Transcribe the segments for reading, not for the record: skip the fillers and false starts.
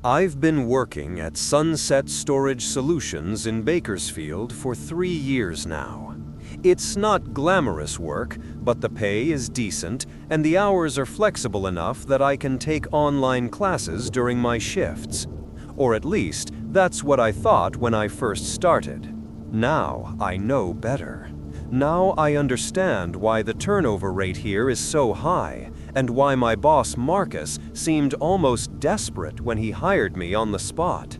I've been working at Sunset Storage Solutions in Bakersfield for 3 years now. It's not glamorous work, but the pay is decent and the hours are flexible enough that I can take online classes during my shifts. Or at least, that's what I thought when I first started. Now I know better. Now I understand why the turnover rate here is so high, and why my boss Marcus seemed almost desperate when he hired me on the spot.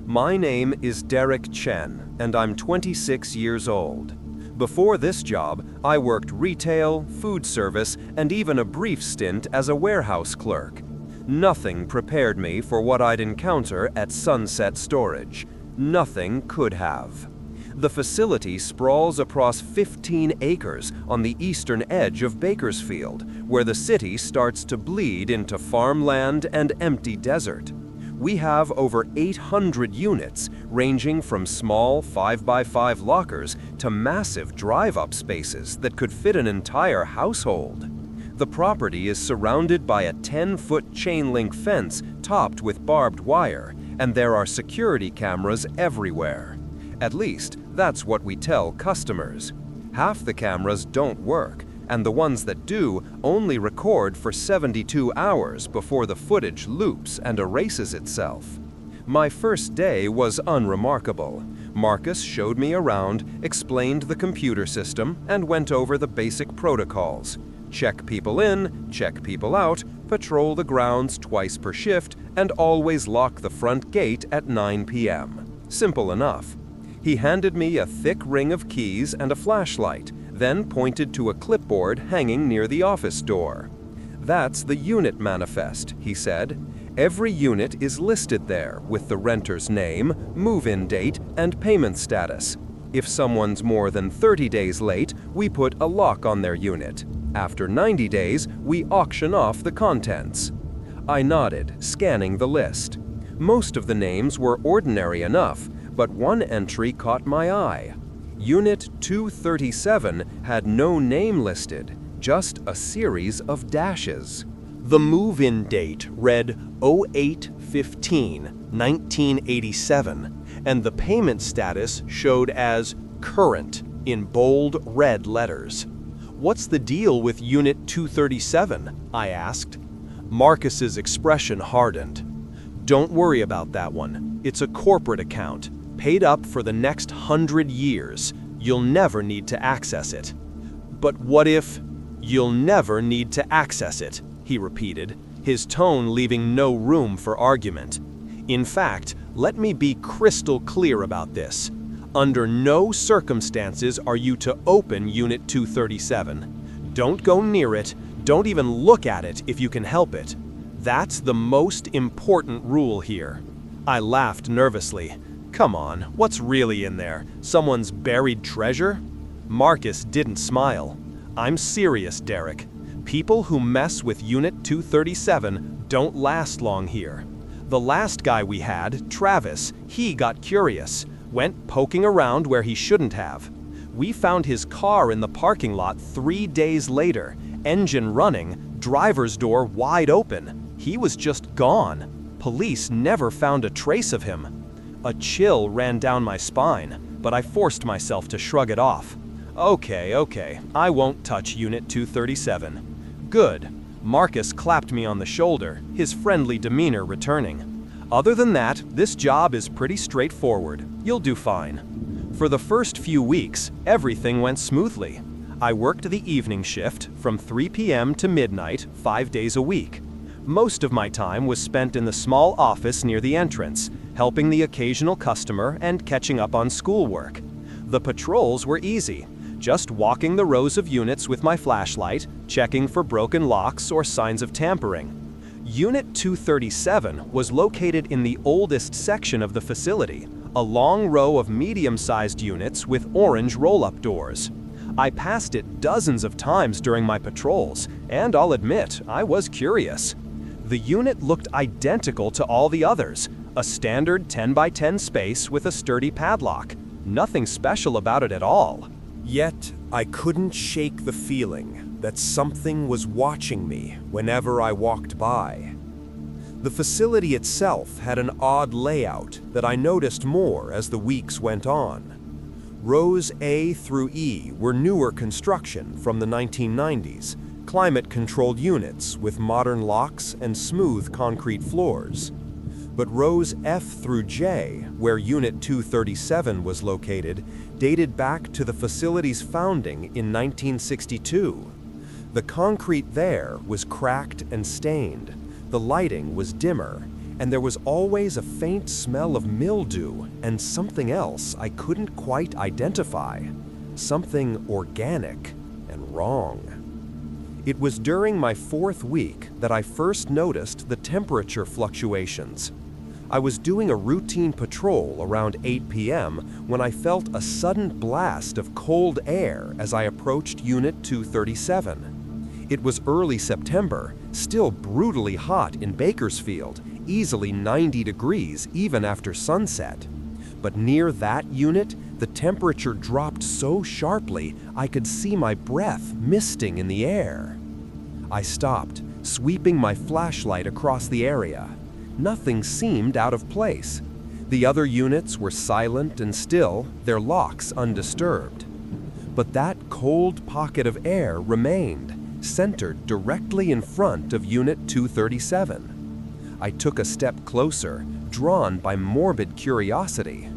My name is Derek Chen, and I'm 26 years old. Before this job, I worked retail, food service, and even a brief stint as a warehouse clerk. Nothing prepared me for what I'd encounter at Sunset Storage. Nothing could have. The facility sprawls across 15 acres on the eastern edge of Bakersfield, where the city starts to bleed into farmland and empty desert. We have over 800 units, ranging from small 5x5 lockers to massive drive-up spaces that could fit an entire household. The property is surrounded by a 10-foot chain-link fence topped with barbed wire, and there are security cameras everywhere. At least, that's what we tell customers. Half the cameras don't work, and the ones that do only record for 72 hours before the footage loops and erases itself. My first day was unremarkable. Marcus showed me around, explained the computer system, and went over the basic protocols. Check people in, check people out, patrol the grounds twice per shift, and always lock the front gate at 9 p.m. Simple enough. He handed me a thick ring of keys and a flashlight, then pointed to a clipboard hanging near the office door. "That's the unit manifest," he said. "Every unit is listed there with the renter's name, move-in date, and payment status. If someone's more than 30 days late, we put a lock on their unit. After 90 days, we auction off the contents." I nodded, scanning the list. Most of the names were ordinary enough, but one entry caught my eye. Unit 237 had no name listed, just a series of dashes. The move-in date read 08/15/1987, and the payment status showed as current in bold red letters. "What's the deal with Unit 237? I asked. Marcus's expression hardened. "Don't worry about that one. It's a corporate account. Paid up for the next 100 years. You'll never need to access it." "But what if—" "You'll never need to access it," he repeated, his tone leaving no room for argument. "In fact, let me be crystal clear about this. Under no circumstances are you to open Unit 237. Don't go near it, don't even look at it if you can help it. That's the most important rule here." I laughed nervously. "Come on, what's really in there? Someone's buried treasure?" Marcus didn't smile. "I'm serious, Derek. People who mess with Unit 237 don't last long here. The last guy we had, Travis, he got curious, went poking around where he shouldn't have. We found his car in the parking lot 3 days later, engine running, driver's door wide open. He was just gone. Police never found a trace of him." A chill ran down my spine, but I forced myself to shrug it off. Okay, I won't touch Unit 237. "Good." Marcus clapped me on the shoulder, his friendly demeanor returning. "Other than that, this job is pretty straightforward. You'll do fine." For the first few weeks, everything went smoothly. I worked the evening shift from 3 p.m. to midnight, 5 days a week. Most of my time was spent in the small office near the entrance, helping the occasional customer and catching up on schoolwork. The patrols were easy, just walking the rows of units with my flashlight, checking for broken locks or signs of tampering. Unit 237 was located in the oldest section of the facility, a long row of medium-sized units with orange roll-up doors. I passed it dozens of times during my patrols, and I'll admit, I was curious. The unit looked identical to all the others, a standard 10x10 space with a sturdy padlock. Nothing special about it at all. Yet, I couldn't shake the feeling that something was watching me whenever I walked by. The facility itself had an odd layout that I noticed more as the weeks went on. Rows A through E were newer construction from the 1990s, climate-controlled units with modern locks and smooth concrete floors. But rows F through J, where Unit 237 was located, dated back to the facility's founding in 1962. The concrete there was cracked and stained, the lighting was dimmer, and there was always a faint smell of mildew and something else I couldn't quite identify, something organic and wrong. It was during my 4th week that I first noticed the temperature fluctuations. I was doing a routine patrol around 8 p.m. when I felt a sudden blast of cold air as I approached Unit 237. It was early September, still brutally hot in Bakersfield, easily 90 degrees even after sunset. But near that unit, the temperature dropped so sharply I could see my breath misting in the air. I stopped, sweeping my flashlight across the area. Nothing seemed out of place. The other units were silent and still, their locks undisturbed. But that cold pocket of air remained, centered directly in front of Unit 237. I took a step closer, drawn by morbid curiosity.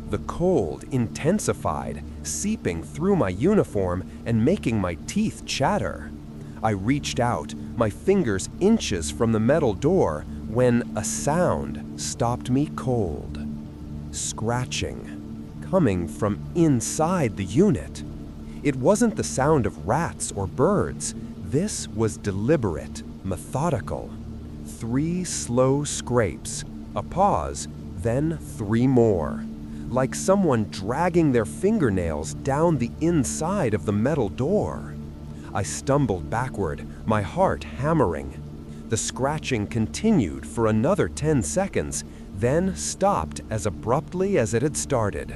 The cold intensified, seeping through my uniform and making my teeth chatter. I reached out, my fingers inches from the metal door, when a sound stopped me cold. Scratching, coming from inside the unit. It wasn't the sound of rats or birds. This was deliberate, methodical. 3 slow scrapes, a pause, then 3 more. Like someone dragging their fingernails down the inside of the metal door. I stumbled backward, my heart hammering. The scratching continued for another 10 seconds, then stopped as abruptly as it had started.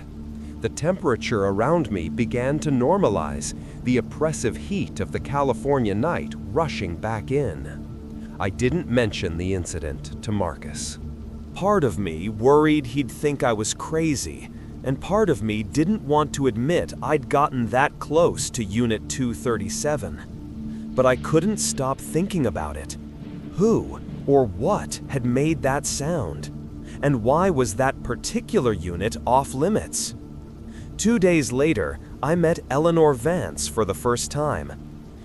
The temperature around me began to normalize, the oppressive heat of the California night rushing back in. I didn't mention the incident to Marcus. Part of me worried he'd think I was crazy, and part of me didn't want to admit I'd gotten that close to Unit 237. But I couldn't stop thinking about it. Who or what had made that sound? And why was that particular unit off limits? 2 days later, I met Eleanor Vance for the first time.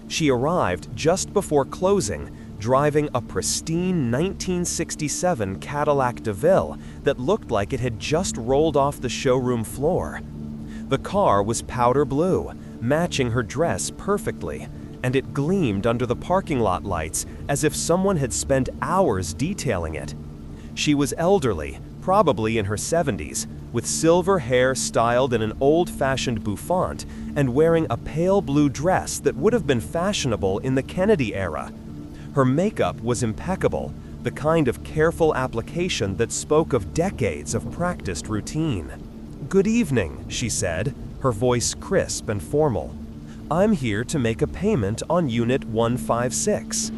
She arrived just before closing, driving a pristine 1967 Cadillac DeVille that looked like it had just rolled off the showroom floor. The car was powder blue, matching her dress perfectly, and it gleamed under the parking lot lights as if someone had spent hours detailing it. She was elderly, probably in her 70s, with silver hair styled in an old-fashioned bouffant and wearing a pale blue dress that would have been fashionable in the Kennedy era. Her makeup was impeccable, the kind of careful application that spoke of decades of practiced routine. "Good evening," she said, her voice crisp and formal. "I'm here to make a payment on Unit 156.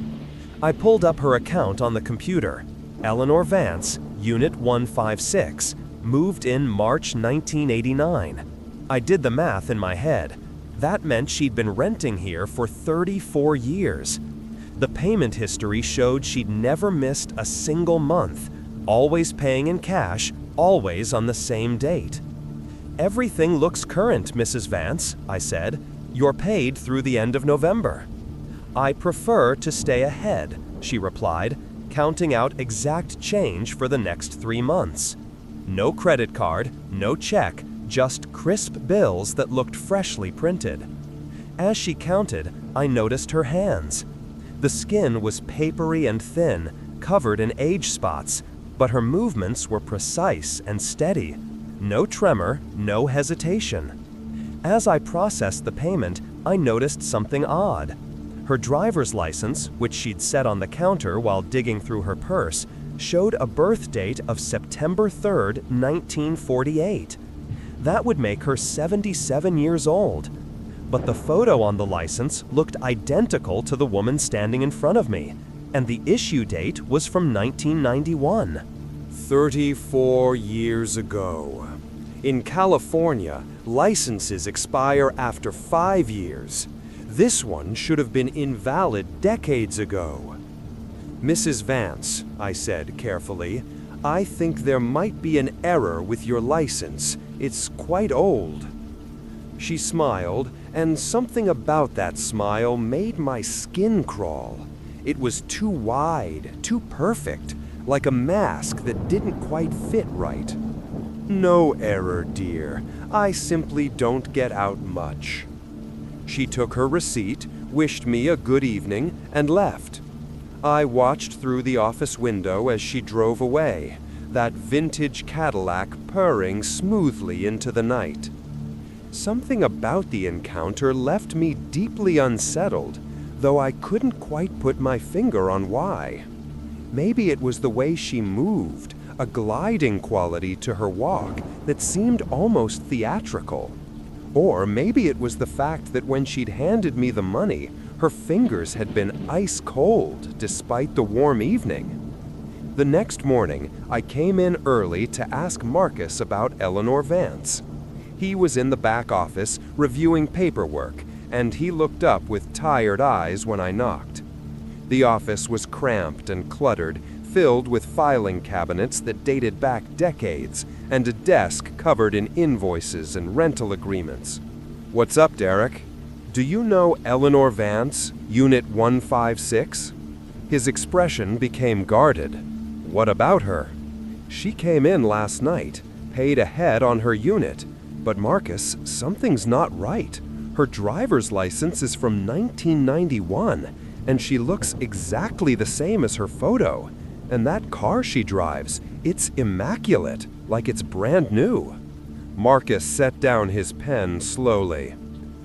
I pulled up her account on the computer. Eleanor Vance, Unit 156, moved in March 1989. I did the math in my head. That meant she'd been renting here for 34 years. The payment history showed she'd never missed a single month, always paying in cash, always on the same date. "Everything looks current, Mrs. Vance," I said. "You're paid through the end of November." "I prefer to stay ahead," she replied, counting out exact change for the next 3 months. No credit card, no check, just crisp bills that looked freshly printed. As she counted, I noticed her hands. The skin was papery and thin, covered in age spots, but her movements were precise and steady. No tremor, no hesitation. As I processed the payment, I noticed something odd. Her driver's license, which she'd set on the counter while digging through her purse, showed a birth date of September 3rd, 1948. That would make her 77 years old. But the photo on the license looked identical to the woman standing in front of me. and the issue date was from 1991. 34 years ago. In California, licenses expire after 5 years. This one should have been invalid decades ago. Mrs. Vance, I said carefully, I think there might be an error with your license. It's quite old. She smiled, and something about that smile made my skin crawl. It was too wide, too perfect, like a mask that didn't quite fit right. No error, dear. I simply don't get out much. She took her receipt, wished me a good evening, and left. I watched through the office window as she drove away, that vintage Cadillac purring smoothly into the night. Something about the encounter left me deeply unsettled, though I couldn't quite put my finger on why. Maybe it was the way she moved, a gliding quality to her walk that seemed almost theatrical. Or maybe it was the fact that when she'd handed me the money, her fingers had been ice cold despite the warm evening. The next morning, I came in early to ask Marcus about Eleanor Vance. He was in the back office reviewing paperwork, and he looked up with tired eyes when I knocked. The office was cramped and cluttered, filled with filing cabinets that dated back decades, and a desk covered in invoices and rental agreements. "What's up, Derek? Do you know Eleanor Vance, Unit 156? His expression became guarded. "What about her?" "She came in last night, paid ahead on her unit. But Marcus, something's not right. Her driver's license is from 1991, and she looks exactly the same as her photo. And that car she drives, it's immaculate, like it's brand new." Marcus set down his pen slowly.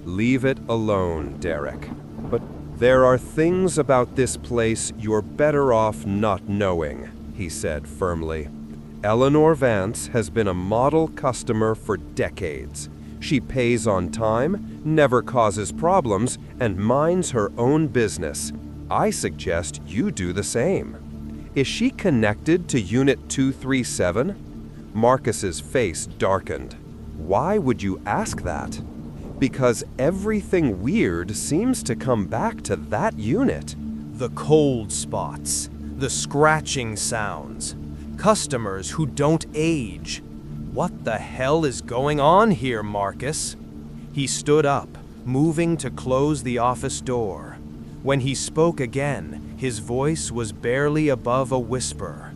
"Leave it alone, Derek. But there are things about this place you're better off not knowing," he said firmly. "Eleanor Vance has been a model customer for decades. She pays on time, never causes problems, and minds her own business. I suggest you do the same." "Is she connected to Unit 237? Marcus's face darkened. "Why would you ask that?" "Because everything weird seems to come back to that unit." The cold spots, the scratching sounds, customers who don't age. What the hell is going on here, Marcus? He stood up, moving to close the office door. When he spoke again, his voice was barely above a whisper.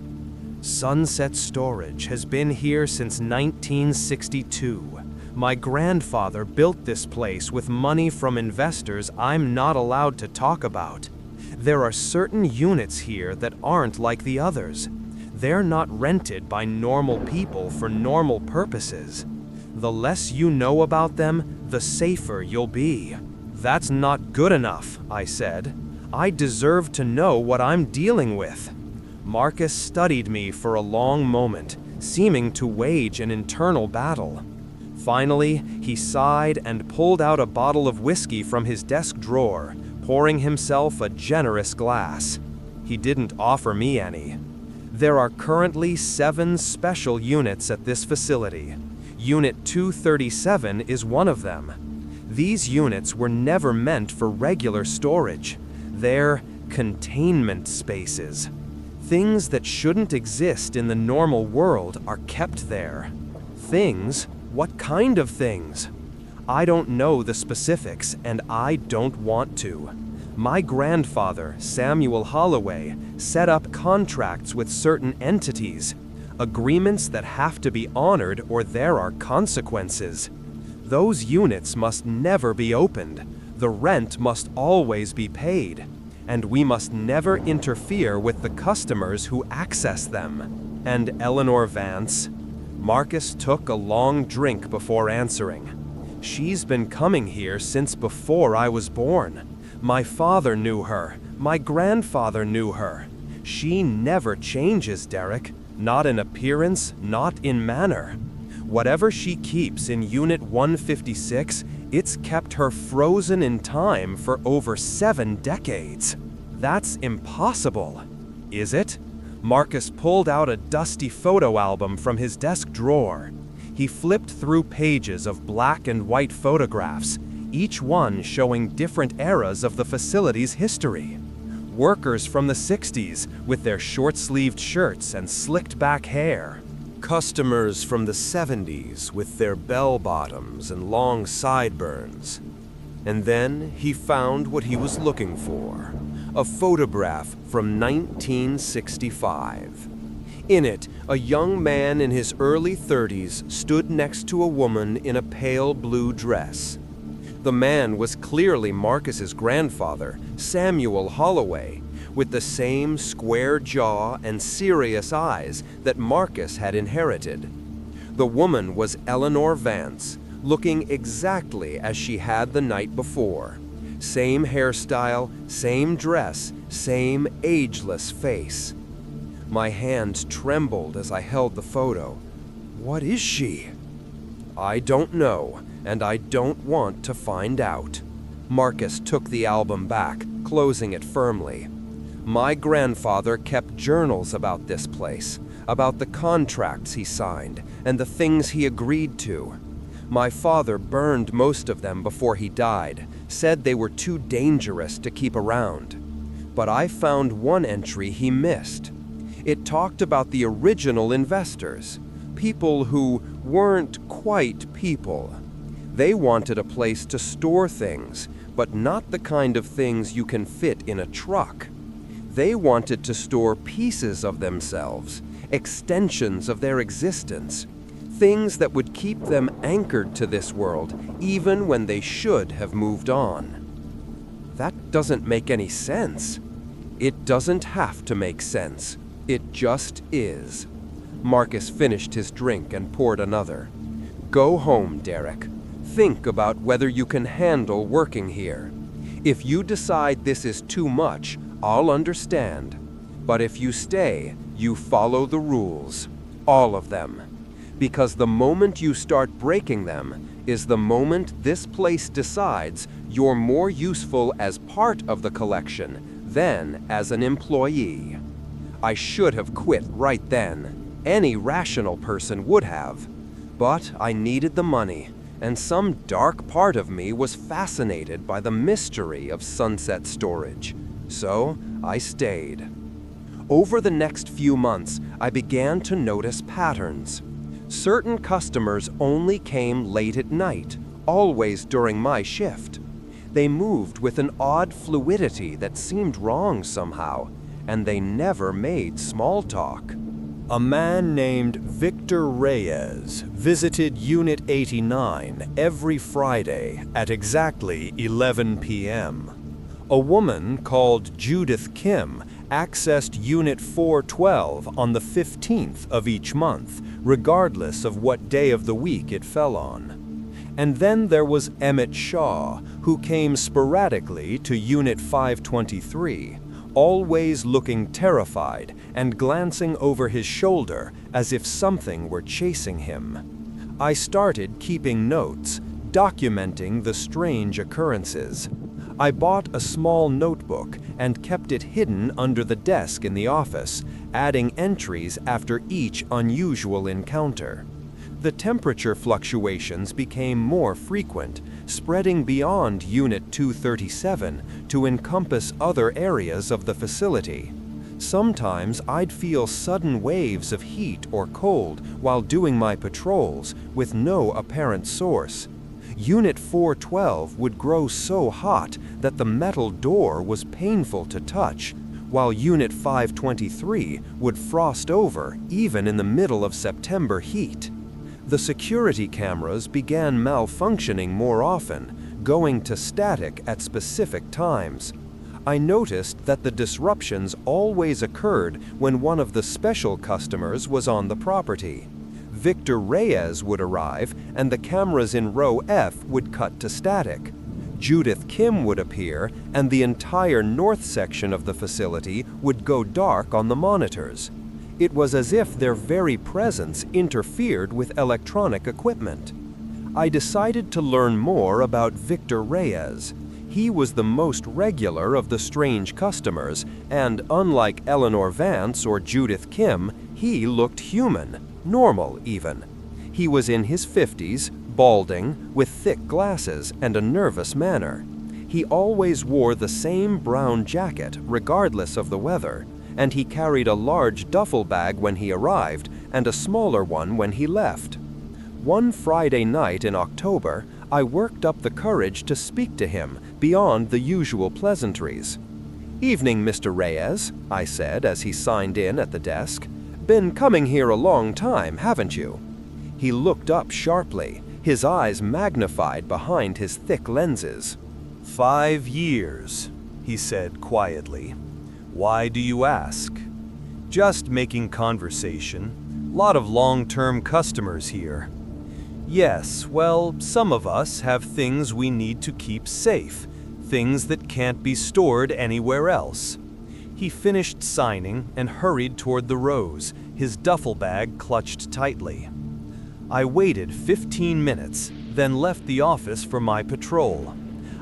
"Sunset Storage has been here since 1962. My grandfather built this place with money from investors I'm not allowed to talk about. There are certain units here that aren't like the others. They're not rented by normal people for normal purposes. The less you know about them, the safer you'll be." "That's not good enough," I said. "I deserve to know what I'm dealing with." Marcus studied me for a long moment, seeming to wage an internal battle. Finally, he sighed and pulled out a bottle of whiskey from his desk drawer, pouring himself a generous glass. He didn't offer me any. "There are currently 7 special units at this facility. Unit 237 is one of them. These units were never meant for regular storage. They're containment spaces. Things that shouldn't exist in the normal world are kept there." "Things? What kind of things?" "I don't know the specifics, and I don't want to. My grandfather, Samuel Holloway, set up contracts with certain entities, agreements that have to be honored or there are consequences. Those units must never be opened. The rent must always be paid, and we must never interfere with the customers who access them." "And Eleanor Vance?" Marcus took a long drink before answering. "She's been coming here since before I was born. My father knew her. My grandfather knew her. She never changes, Derek. Not in appearance, not in manner. Whatever she keeps in Unit 156, it's kept her frozen in time for over 7 decades. That's impossible, is it? Marcus pulled out a dusty photo album from his desk drawer. He flipped through pages of black and white photographs, each one showing different eras of the facility's history. Workers from the 60s with their short-sleeved shirts and slicked-back hair. Customers from the 70s with their bell-bottoms and long sideburns. And then he found what he was looking for, a photograph from 1965. In it, a young man in his early 30s stood next to a woman in a pale blue dress. The man was clearly Marcus's grandfather, Samuel Holloway, with the same square jaw and serious eyes that Marcus had inherited. The woman was Eleanor Vance, looking exactly as she had the night before. Same hairstyle, same dress, same ageless face. My hands trembled as I held the photo. What is she? I don't know, and I don't want to find out. Marcus took the album back, closing it firmly. My grandfather kept journals about this place, about the contracts he signed, and the things he agreed to. My father burned most of them before he died, said they were too dangerous to keep around. But I found one entry he missed. It talked about the original investors, people who weren't quite people. They wanted a place to store things, but not the kind of things you can fit in a truck. They wanted to store pieces of themselves, extensions of their existence, things that would keep them anchored to this world, even when they should have moved on. That doesn't make any sense. It doesn't have to make sense. It just is. Marcus finished his drink and poured another. Go home, Derek. Think about whether you can handle working here. If you decide this is too much, I'll understand. But if you stay, you follow the rules. All of them. Because the moment you start breaking them is the moment this place decides you're more useful as part of the collection than as an employee. I should have quit right then. Any rational person would have. But I needed the money, and some dark part of me was fascinated by the mystery of Sunset Storage. So I stayed. Over the next few months, I began to notice patterns. Certain customers only came late at night, always during my shift. They moved with an odd fluidity that seemed wrong somehow, and they never made small talk. A man named Victor Reyes visited Unit 89 every Friday at exactly 11 p.m. A woman called Judith Kim accessed Unit 412 on the 15th of each month, regardless of what day of the week it fell on. And then there was Emmett Shaw, who came sporadically to Unit 523, always looking terrified and glancing over his shoulder as if something were chasing him. I started keeping notes, documenting the strange occurrences. I bought a small notebook and kept it hidden under the desk in the office, adding entries after each unusual encounter. The temperature fluctuations became more frequent, spreading beyond Unit 237 to encompass other areas of the facility. Sometimes I'd feel sudden waves of heat or cold while doing my patrols with no apparent source. Unit 412 would grow so hot that the metal door was painful to touch, while Unit 523 would frost over even in the middle of September heat. The security cameras began malfunctioning more often, going to static at specific times. I noticed that the disruptions always occurred when one of the special customers was on the property. Victor Reyes would arrive, and the cameras in row F would cut to static. Judith Kim would appear, and the entire north section of the facility would go dark on the monitors. It was as if their very presence interfered with electronic equipment. I decided to learn more about Victor Reyes. He was the most regular of the strange customers, and unlike Eleanor Vance or Judith Kim, he looked human, normal even. He was in his 50s, balding, with thick glasses and a nervous manner. He always wore the same brown jacket, regardless of the weather, and he carried a large duffel bag when he arrived and a smaller one when he left. One Friday night in October, I worked up the courage to speak to him beyond the usual pleasantries. "Evening, Mr. Reyes," I said as he signed in at the desk. "Been coming here a long time, haven't you?" He looked up sharply, his eyes magnified behind his thick lenses. 5 years, he said quietly. "Why do you ask?" "Just making conversation. Lot of long-term customers here." "Yes, well, some of us have things we need to keep safe, things that can't be stored anywhere else." He finished signing and hurried toward the rows, his duffel bag clutched tightly. I waited 15 minutes, then left the office for my patrol.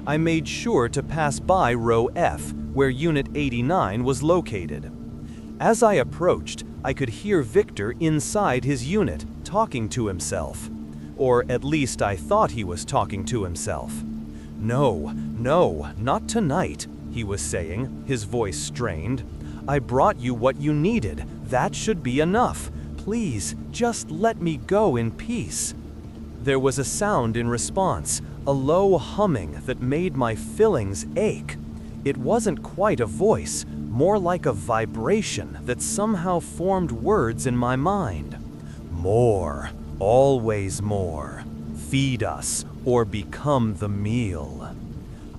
I made sure to pass by row F, where Unit 89 was located. As I approached, I could hear Victor inside his unit, talking to himself. Or at least I thought he was talking to himself. No, not tonight," he was saying, his voice strained. "I brought you what you needed. That should be enough. Please, just let me go in peace." There was a sound in response, a low humming that made my fillings ache. It wasn't quite a voice, more like a vibration that somehow formed words in my mind. "More, always more. Feed us, or become the meal."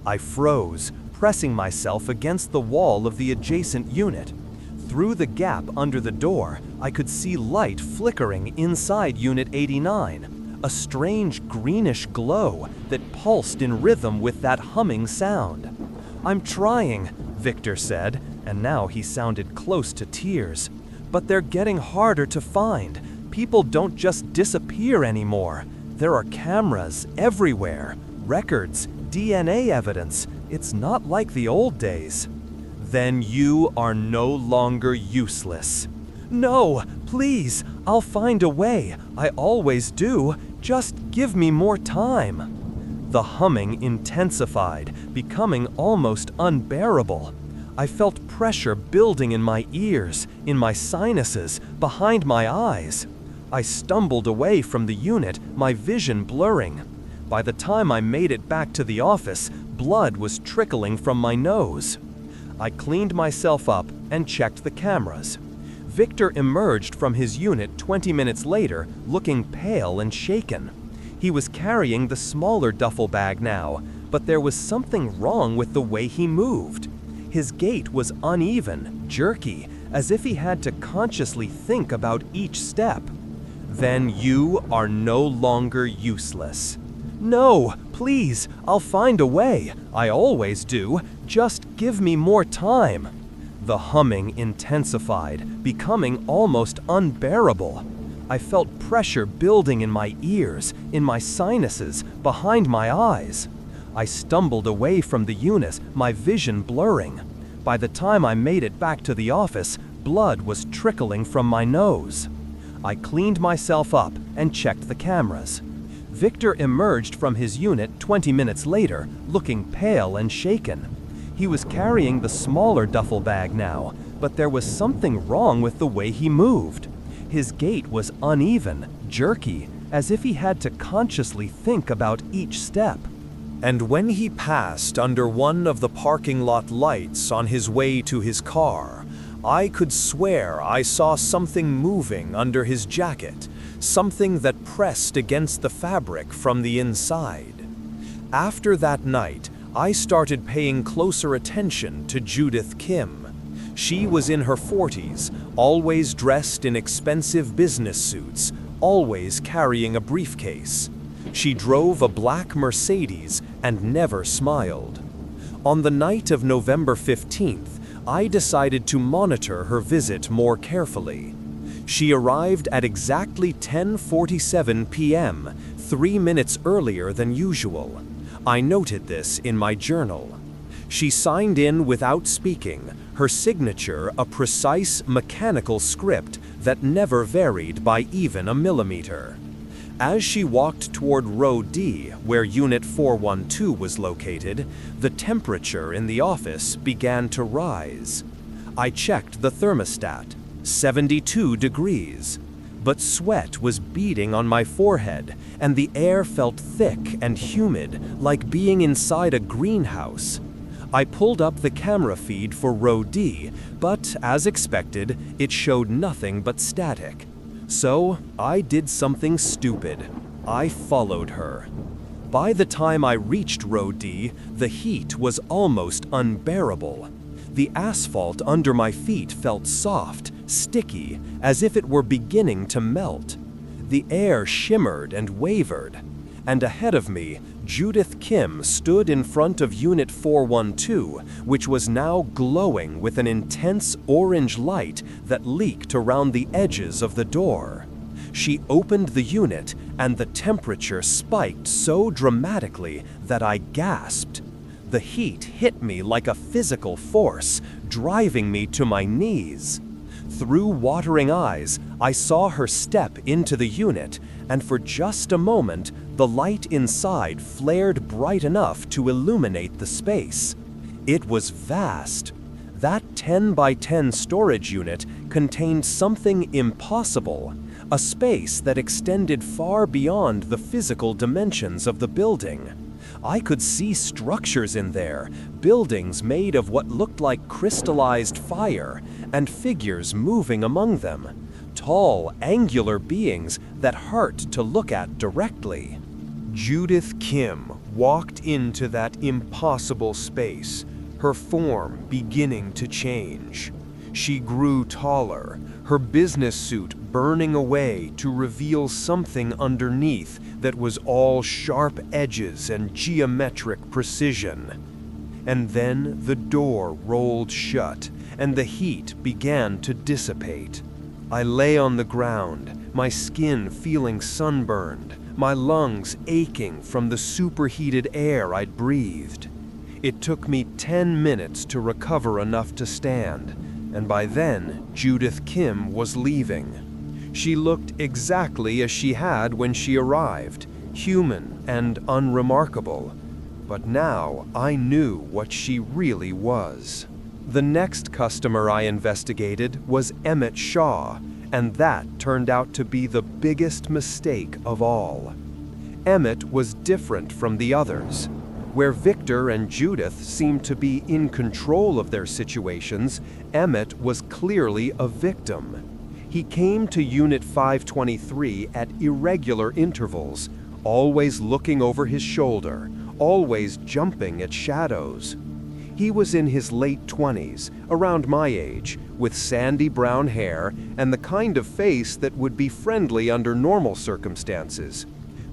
I froze, pressing myself against the wall of the adjacent unit. Through the gap under the door, I could see light flickering inside Unit 89, a strange greenish glow that pulsed in rhythm with that humming sound. "I'm trying," Victor said, and now he sounded close to tears. "But they're getting harder to find. People don't just disappear anymore. There are cameras everywhere, records, DNA evidence. It's not like the old days." "Then you are no longer useless." "No, please, I'll find a way. I always do. Just give me more time." The humming intensified, becoming almost unbearable. I felt pressure building in my ears, in my sinuses, behind my eyes. I stumbled away from the unit, my vision blurring. By the time I made it back to the office, blood was trickling from my nose. I cleaned myself up and checked the cameras. Victor emerged from his unit 20 minutes later, looking pale and shaken. He was carrying the smaller duffel bag now, but there was something wrong with the way he moved. His gait was uneven, jerky, as if he had to consciously think about each step. "Then you are no longer useless." "No, please, I'll find a way. I always do. Just give me more time." The humming intensified, becoming almost unbearable. I felt pressure building in my ears, in my sinuses, behind my eyes. I stumbled away from the unit, my vision blurring. By the time I made it back to the office, blood was trickling from my nose. I cleaned myself up and checked the cameras. Victor emerged from his unit 20 minutes later, looking pale and shaken. He was carrying the smaller duffel bag now, but there was something wrong with the way he moved. His gait was uneven, jerky, as if he had to consciously think about each step. And when he passed under one of the parking lot lights on his way to his car, I could swear I saw something moving under his jacket, something that pressed against the fabric from the inside. After that night, I started paying closer attention to Judith Kim. She was in her 40s, always dressed in expensive business suits, always carrying a briefcase. She drove a black Mercedes and never smiled. On the night of November 15th, I decided to monitor her visit more carefully. She arrived at exactly 10:47 p.m., 3 minutes earlier than usual. I noted this in my journal. She signed in without speaking, her signature a precise mechanical script that never varied by even a millimeter. As she walked toward row D, where Unit 412 was located, the temperature in the office began to rise. I checked the thermostat, 72 degrees. But sweat was beading on my forehead, and the air felt thick and humid, like being inside a greenhouse. I pulled up the camera feed for row D, but as expected, it showed nothing but static. So I did something stupid. I followed her. By the time I reached row D, the heat was almost unbearable. The asphalt under my feet felt soft, sticky, as if it were beginning to melt. The air shimmered and wavered. And ahead of me, Judith Kim stood in front of Unit 412, which was now glowing with an intense orange light that leaked around the edges of the door. She opened the unit, and the temperature spiked so dramatically that I gasped. The heat hit me like a physical force, driving me to my knees. Through watering eyes, I saw her step into the unit, and for just a moment, the light inside flared bright enough to illuminate the space. It was vast. That 10 by 10 storage unit contained something impossible, a space that extended far beyond the physical dimensions of the building. I could see structures in there, buildings made of what looked like crystallized fire, and figures moving among them. Tall, angular beings that hurt to look at directly. Judith Kim walked into that impossible space, her form beginning to change. She grew taller, her business suit burning away to reveal something underneath that was all sharp edges and geometric precision. And then the door rolled shut, and the heat began to dissipate. I lay on the ground, my skin feeling sunburned, my lungs aching from the superheated air I'd breathed. It took me 10 minutes to recover enough to stand, and by then, Judith Kim was leaving. She looked exactly as she had when she arrived, human and unremarkable. But now I knew what she really was. The next customer I investigated was Emmett Shaw, and that turned out to be the biggest mistake of all. Emmett was different from the others. Where Victor and Judith seemed to be in control of their situations, Emmett was clearly a victim. He came to Unit 523 at irregular intervals, always looking over his shoulder, always jumping at shadows. He was in his late 20s, around my age, with sandy brown hair and the kind of face that would be friendly under normal circumstances.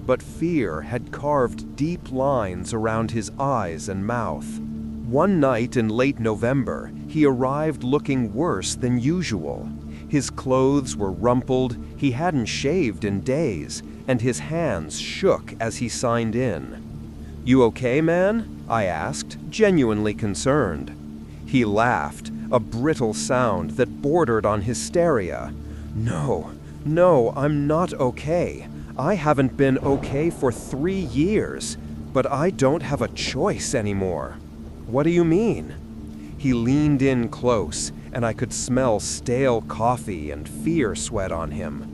But fear had carved deep lines around his eyes and mouth. One night in late November, he arrived looking worse than usual. His clothes were rumpled, he hadn't shaved in days, and his hands shook as he signed in. "You okay, man?" I asked, genuinely concerned. He laughed, a brittle sound that bordered on hysteria. No, I'm not okay. I haven't been okay for 3 years, but I don't have a choice anymore." "What do you mean?" He leaned in close, and I could smell stale coffee and fear sweat on him.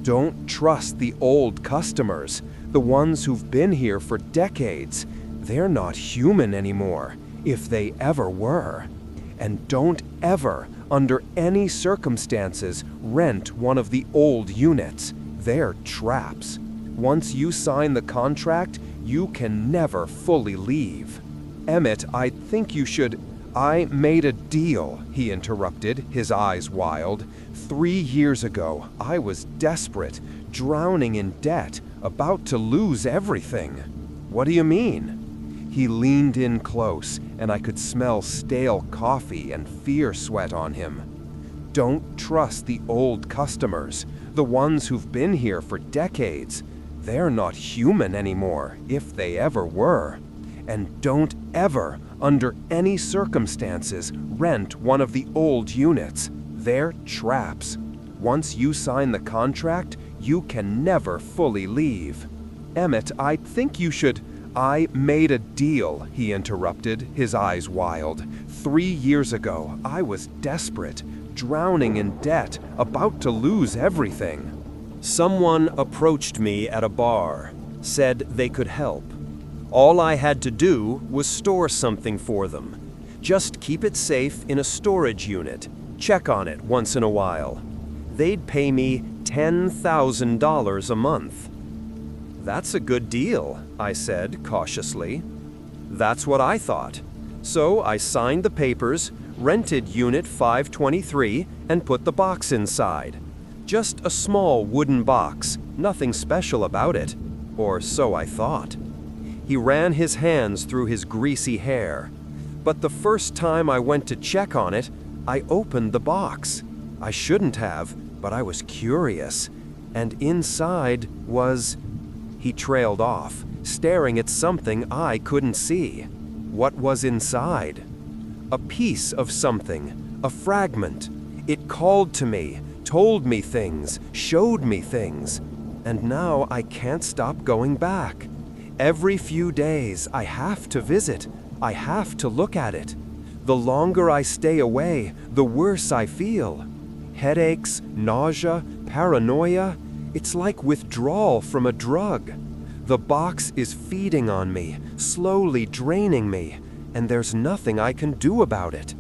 "Don't trust the old customers, the ones who've been here for decades. They're not human anymore, if they ever were. And don't ever, under any circumstances, rent one of the old units. They're traps. Once you sign the contract, you can never fully leave." "Emmett, I think you should—" "I made a deal," he interrupted, his eyes wild. 3 years ago, I was desperate, drowning in debt, about to lose everything." "What do you mean?" He leaned in close, and I could smell stale coffee and fear sweat on him. "Don't trust the old customers, the ones who've been here for decades. They're not human anymore, if they ever were." And don't ever, under any circumstances, rent one of the old units. They're traps. Once you sign the contract, you can never fully leave. Emmett, I think you should... I made a deal, he interrupted, his eyes wild. 3 years ago, I was desperate, drowning in debt, about to lose everything. Someone approached me at a bar, said they could help. All I had to do was store something for them. Just keep it safe in a storage unit. Check on it once in a while. They'd pay me $10,000 a month. That's a good deal, I said cautiously. That's what I thought. So I signed the papers, rented Unit 523, and put the box inside. Just a small wooden box, nothing special about it. Or so I thought. He ran his hands through his greasy hair. But the first time I went to check on it, I opened the box. I shouldn't have, but I was curious. And inside was... He trailed off, staring at something I couldn't see. What was inside? A piece of something, a fragment. It called to me, told me things, showed me things. And now I can't stop going back. Every few days I have to visit. I have to look at it. The longer I stay away, the worse I feel. Headaches, nausea, paranoia. It's like withdrawal from a drug. The box is feeding on me, slowly draining me, and there's nothing I can do about it.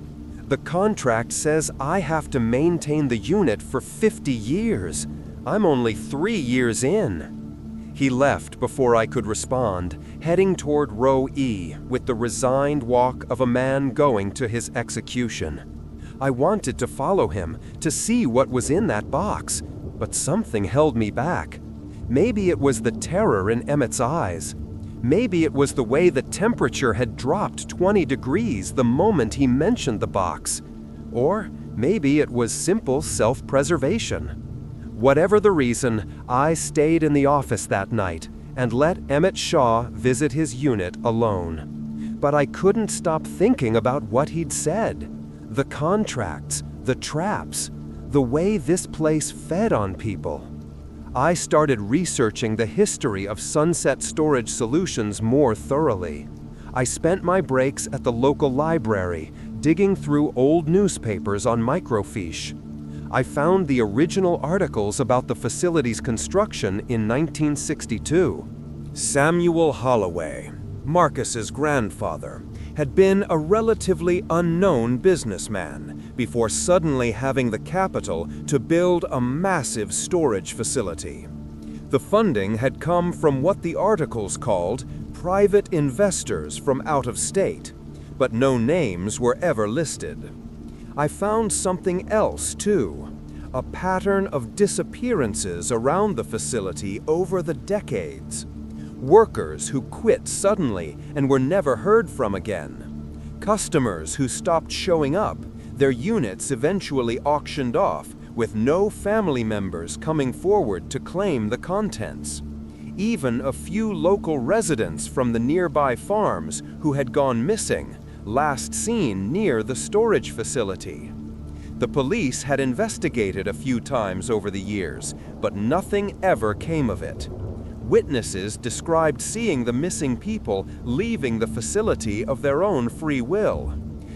The contract says I have to maintain the unit for 50 years. I'm only 3 years in. He left before I could respond, heading toward row E with the resigned walk of a man going to his execution. I wanted to follow him, to see what was in that box, but something held me back. Maybe it was the terror in Emmett's eyes. Maybe it was the way the temperature had dropped 20 degrees the moment he mentioned the box. Or maybe it was simple self-preservation. Whatever the reason, I stayed in the office that night and let Emmett Shaw visit his unit alone. But I couldn't stop thinking about what he'd said. The contracts, the traps, the way this place fed on people. I started researching the history of Sunset Storage Solutions more thoroughly. I spent my breaks at the local library, digging through old newspapers on microfiche. I found the original articles about the facility's construction in 1962. Samuel Holloway, Marcus's grandfather, had been a relatively unknown businessman before suddenly having the capital to build a massive storage facility. The funding had come from what the articles called private investors from out of state, but no names were ever listed. I found something else too, a pattern of disappearances around the facility over the decades. Workers who quit suddenly and were never heard from again. Customers who stopped showing up, their units eventually auctioned off, with no family members coming forward to claim the contents. Even a few local residents from the nearby farms who had gone missing, last seen near the storage facility. The police had investigated a few times over the years, but nothing ever came of it. Witnesses described seeing the missing people leaving the facility of their own free will.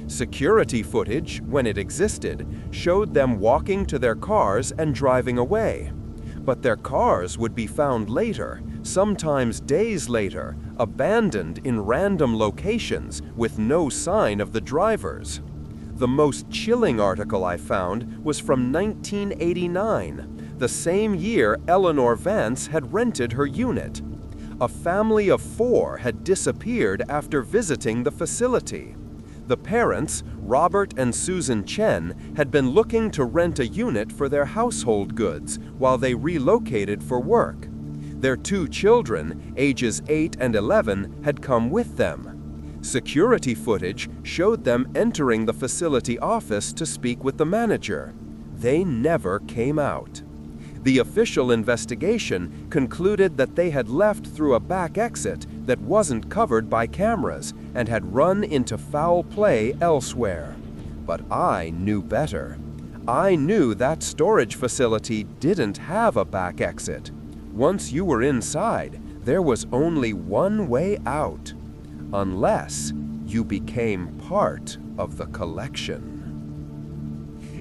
Security footage, when it existed, showed them walking to their cars and driving away. But their cars would be found later, sometimes days later, abandoned in random locations with no sign of the drivers. The most chilling article I found was from 1989. The same year Eleanor Vance had rented her unit. A family of 4 had disappeared after visiting the facility. The parents, Robert and Susan Chen, had been looking to rent a unit for their household goods while they relocated for work. Their 2 children, ages 8 and 11, had come with them. Security footage showed them entering the facility office to speak with the manager. They never came out. The official investigation concluded that they had left through a back exit that wasn't covered by cameras and had run into foul play elsewhere. But I knew better. I knew that storage facility didn't have a back exit. Once you were inside, there was only one way out, unless you became part of the collection.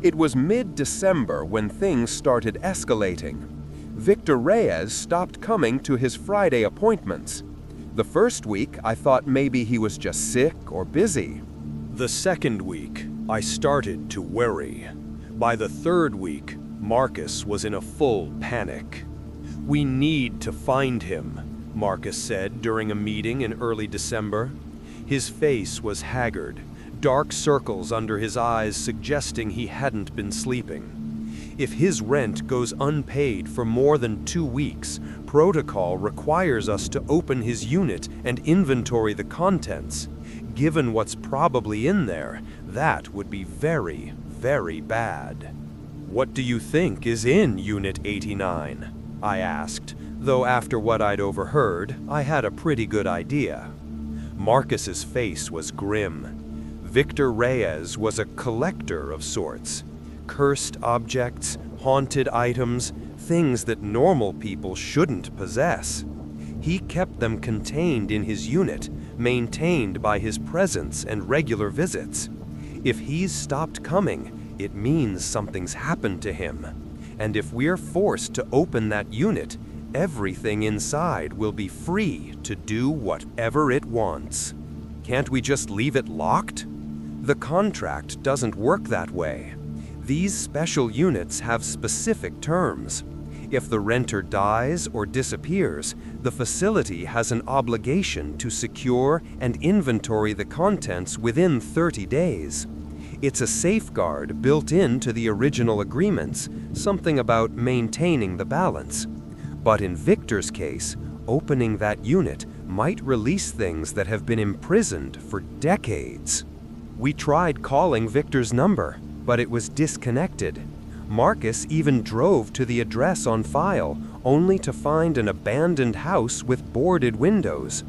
It was mid-December when things started escalating. Victor Reyes stopped coming to his Friday appointments. The first week, I thought maybe he was just sick or busy. The second week, I started to worry. By the third week, Marcus was in a full panic. "We need to find him," Marcus said during a meeting in early December. His face was haggard, dark circles under his eyes suggesting he hadn't been sleeping. If his rent goes unpaid for more than 2 weeks, protocol requires us to open his unit and inventory the contents. Given what's probably in there, that would be very, very bad. "What do you think is in Unit 89? I asked, though after what I'd overheard, I had a pretty good idea. Marcus's face was grim. Victor Reyes was a collector of sorts. Cursed objects, haunted items, things that normal people shouldn't possess. He kept them contained in his unit, maintained by his presence and regular visits. If he's stopped coming, it means something's happened to him. And if we're forced to open that unit, everything inside will be free to do whatever it wants. Can't we just leave it locked? The contract doesn't work that way. These special units have specific terms. If the renter dies or disappears, the facility has an obligation to secure and inventory the contents within 30 days. It's a safeguard built into the original agreements, something about maintaining the balance. But in Victor's case, opening that unit might release things that have been imprisoned for decades. We tried calling Victor's number, but it was disconnected. Marcus even drove to the address on file, only to find an abandoned house with boarded windows.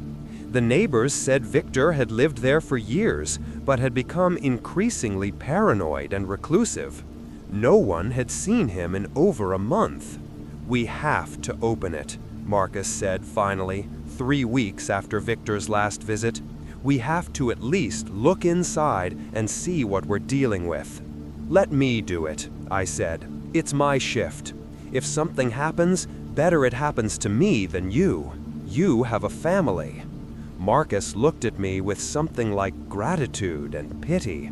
The neighbors said Victor had lived there for years, but had become increasingly paranoid and reclusive. No one had seen him in over a month. "We have to open it," Marcus said finally, 3 weeks after Victor's last visit. "We have to at least look inside and see what we're dealing with." "Let me do it," I said. "It's my shift. If something happens, better it happens to me than you. You have a family." Marcus looked at me with something like gratitude and pity.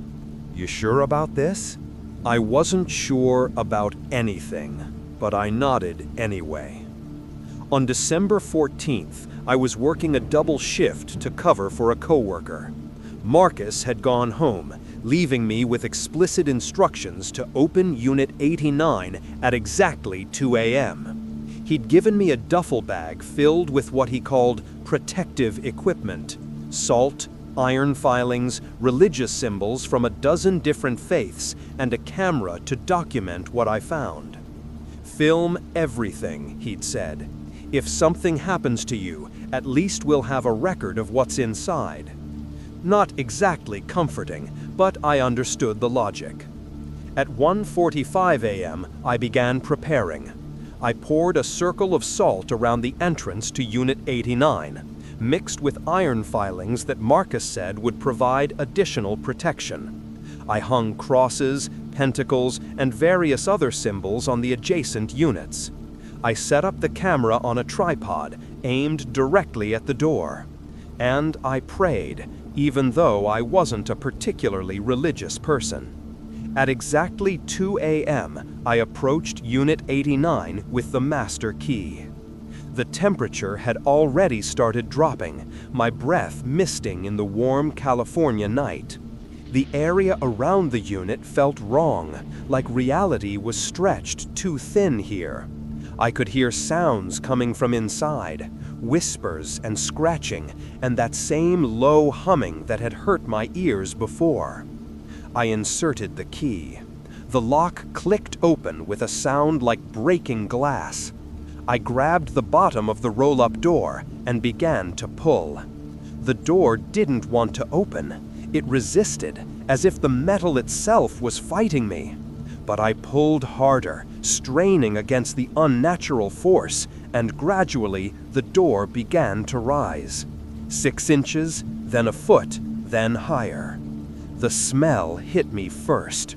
"You sure about this?" I wasn't sure about anything, but I nodded anyway. On December 14th, I was working a double shift to cover for a coworker. Marcus had gone home, leaving me with explicit instructions to open Unit 89 at exactly 2 a.m. He'd given me a duffel bag filled with what he called protective equipment: salt, iron filings, religious symbols from a dozen different faiths, and a camera to document what I found. "Film everything," he'd said. "If something happens to you, at least we'll have a record of what's inside." Not exactly comforting, but I understood the logic. At 1:45 a.m., I began preparing. I poured a circle of salt around the entrance to Unit 89, mixed with iron filings that Marcus said would provide additional protection. I hung crosses, pentacles, and various other symbols on the adjacent units. I set up the camera on a tripod, aimed directly at the door. And I prayed, even though I wasn't a particularly religious person. At exactly 2 a.m., I approached Unit 89 with the master key. The temperature had already started dropping, my breath misting in the warm California night. The area around the unit felt wrong, like reality was stretched too thin here. I could hear sounds coming from inside, whispers and scratching, and that same low humming that had hurt my ears before. I inserted the key. The lock clicked open with a sound like breaking glass. I grabbed the bottom of the roll-up door and began to pull. The door didn't want to open. It resisted, as if the metal itself was fighting me. But I pulled harder, straining against the unnatural force, and gradually the door began to rise. 6 inches, then a foot, then higher. The smell hit me first.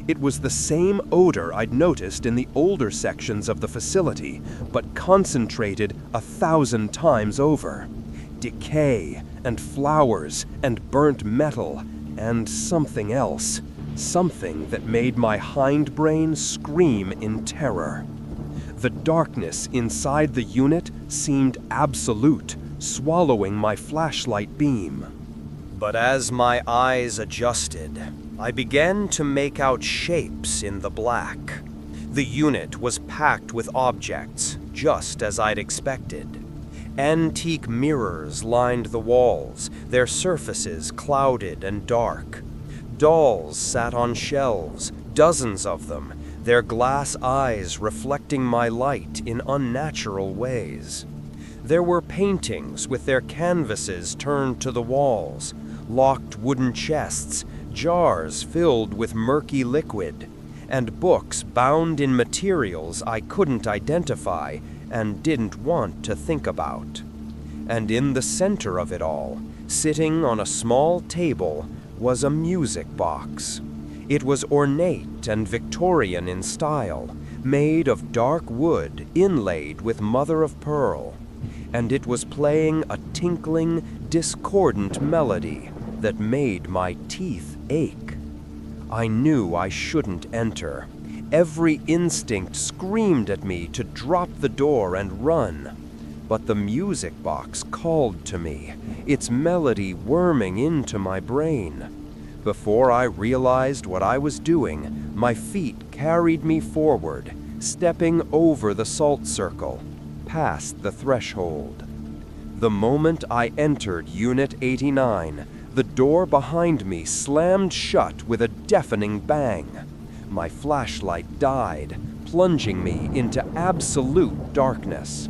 It was the same odor I'd noticed in the older sections of the facility, but concentrated 1,000 times over. Decay, and flowers, and burnt metal, and something else. Something that made my hindbrain scream in terror. The darkness inside the unit seemed absolute, swallowing my flashlight beam. But as my eyes adjusted, I began to make out shapes in the black. The unit was packed with objects, just as I'd expected. Antique mirrors lined the walls, their surfaces clouded and dark. Dolls sat on shelves, dozens of them, their glass eyes reflecting my light in unnatural ways. There were paintings with their canvases turned to the walls, locked wooden chests, jars filled with murky liquid, and books bound in materials I couldn't identify and didn't want to think about. And in the center of it all, sitting on a small table, was a music box. It was ornate and Victorian in style, made of dark wood inlaid with mother-of-pearl, and it was playing a tinkling, discordant melody that made my teeth ache. I knew I shouldn't enter. Every instinct screamed at me to drop the door and run. But the music box called to me, its melody worming into my brain. Before I realized what I was doing, my feet carried me forward, stepping over the salt circle, past the threshold. The moment I entered Unit 89, the door behind me slammed shut with a deafening bang. My flashlight died, plunging me into absolute darkness.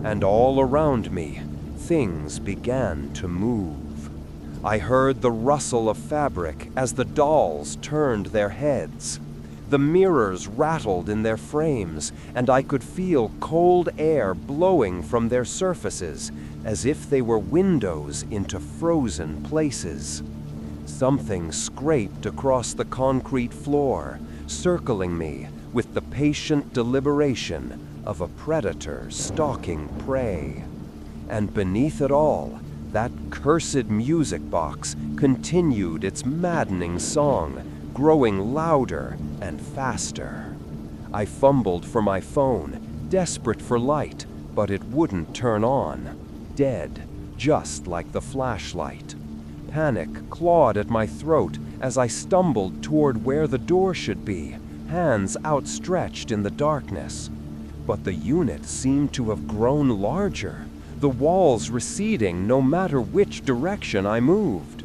And all around me, things began to move. I heard the rustle of fabric as the dolls turned their heads. The mirrors rattled in their frames, and I could feel cold air blowing from their surfaces, as if they were windows into frozen places. Something scraped across the concrete floor, circling me with the patient deliberation of a predator stalking prey. And beneath it all, that cursed music box continued its maddening song, growing louder and faster. I fumbled for my phone, desperate for light, but it wouldn't turn on. Dead, just like the flashlight. Panic clawed at my throat as I stumbled toward where the door should be, hands outstretched in the darkness. But the unit seemed to have grown larger, the walls receding no matter which direction I moved.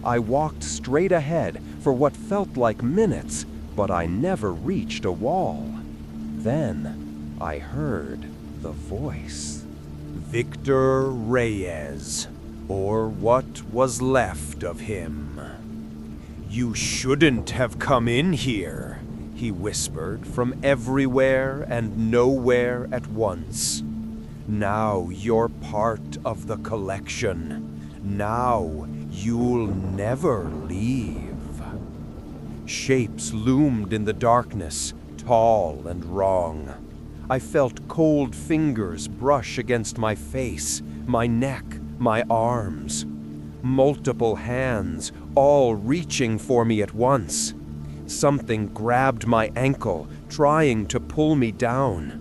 I walked straight ahead for what felt like minutes, but I never reached a wall. Then I heard the voice. Victor Reyes, or what was left of him. "You shouldn't have come in here," he whispered from everywhere and nowhere at once. "Now you're part of the collection. Now you'll never leave." Shapes loomed in the darkness, tall and wrong. I felt cold fingers brush against my face, my neck, my arms. Multiple hands, all reaching for me at once. Something grabbed my ankle, trying to pull me down.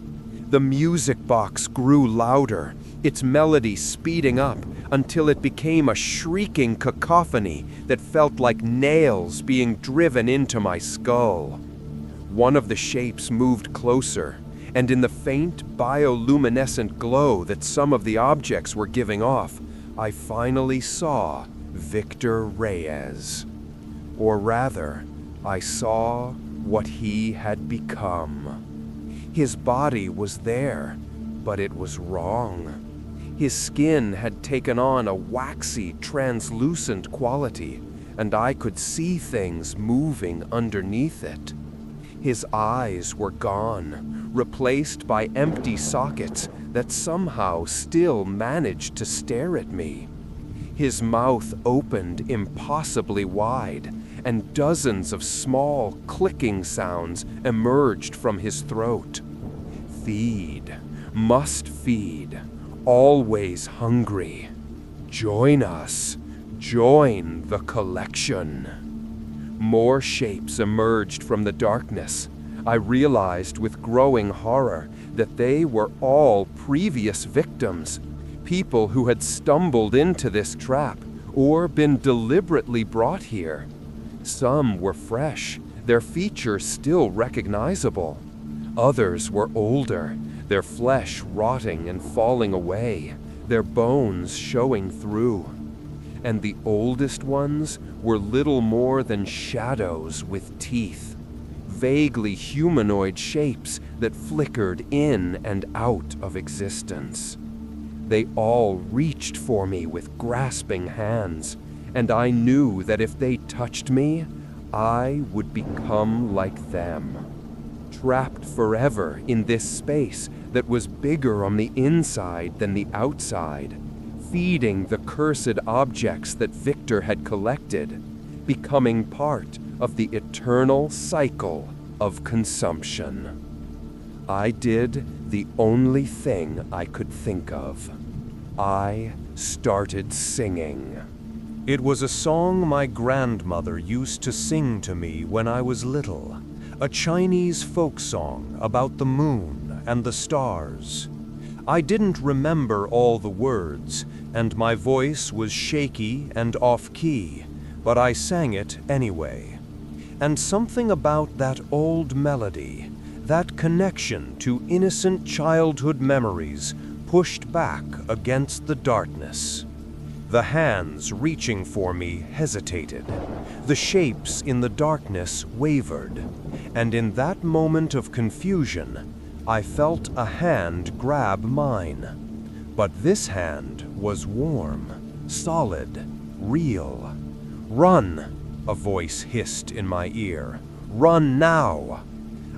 The music box grew louder, its melody speeding up until it became a shrieking cacophony that felt like nails being driven into my skull. One of the shapes moved closer, and in the faint bioluminescent glow that some of the objects were giving off, I finally saw Victor Reyes. Or rather, I saw what he had become. His body was there, But it was wrong. His skin had taken on a waxy, translucent quality, and I could see things moving underneath it. His eyes were gone, replaced by empty sockets that somehow still managed to stare at me. His mouth opened impossibly wide, and dozens of small, clicking sounds emerged from his throat. Feed, must feed, always hungry. Join us, join the collection. More shapes emerged from the darkness. I realized with growing horror that they were all previous victims, people who had stumbled into this trap or been deliberately brought here. Some were fresh, their features still recognizable. Others were older, their flesh rotting and falling away, their bones showing through. And the oldest ones were little more than shadows with teeth, vaguely humanoid shapes that flickered in and out of existence. They all reached for me with grasping hands, and I knew that if they touched me, I would become like them. Trapped forever in this space that was bigger on the inside than the outside, feeding the cursed objects that Victor had collected, becoming part of the eternal cycle of consumption. I did the only thing I could think of. I started singing. It was a song my grandmother used to sing to me when I was little, a Chinese folk song about the moon and the stars. I didn't remember all the words, and my voice was shaky and off-key, but I sang it anyway. And something about that old melody, that connection to innocent childhood memories, pushed back against the darkness. The hands reaching for me hesitated. The shapes in the darkness wavered. And in that moment of confusion, I felt a hand grab mine. But this hand was warm, solid, real. "Run!" a voice hissed in my ear. "Run now!"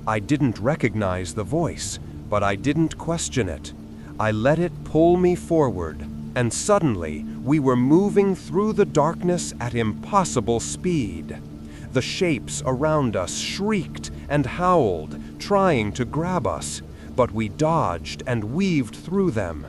I didn't recognize the voice, but I didn't question it. I let it pull me forward, and suddenly we were moving through the darkness at impossible speed. The shapes around us shrieked and howled, trying to grab us, but we dodged and weaved through them.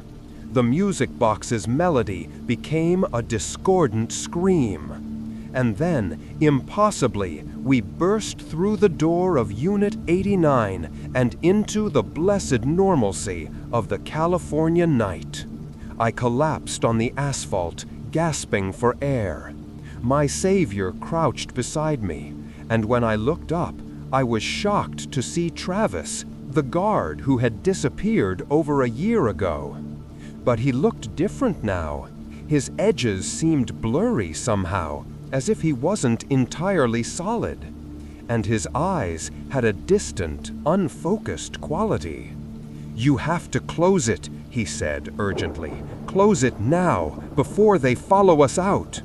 The music box's melody became a discordant scream. And then, impossibly, we burst through the door of Unit 89 and into the blessed normalcy of the California night. I collapsed on the asphalt, gasping for air. My savior crouched beside me, and when I looked up, I was shocked to see Travis, the guard who had disappeared over a year ago. But he looked different now. His edges seemed blurry somehow, as if he wasn't entirely solid, and his eyes had a distant, unfocused quality. "You have to close it," he said urgently. "Close it now, before they follow us out."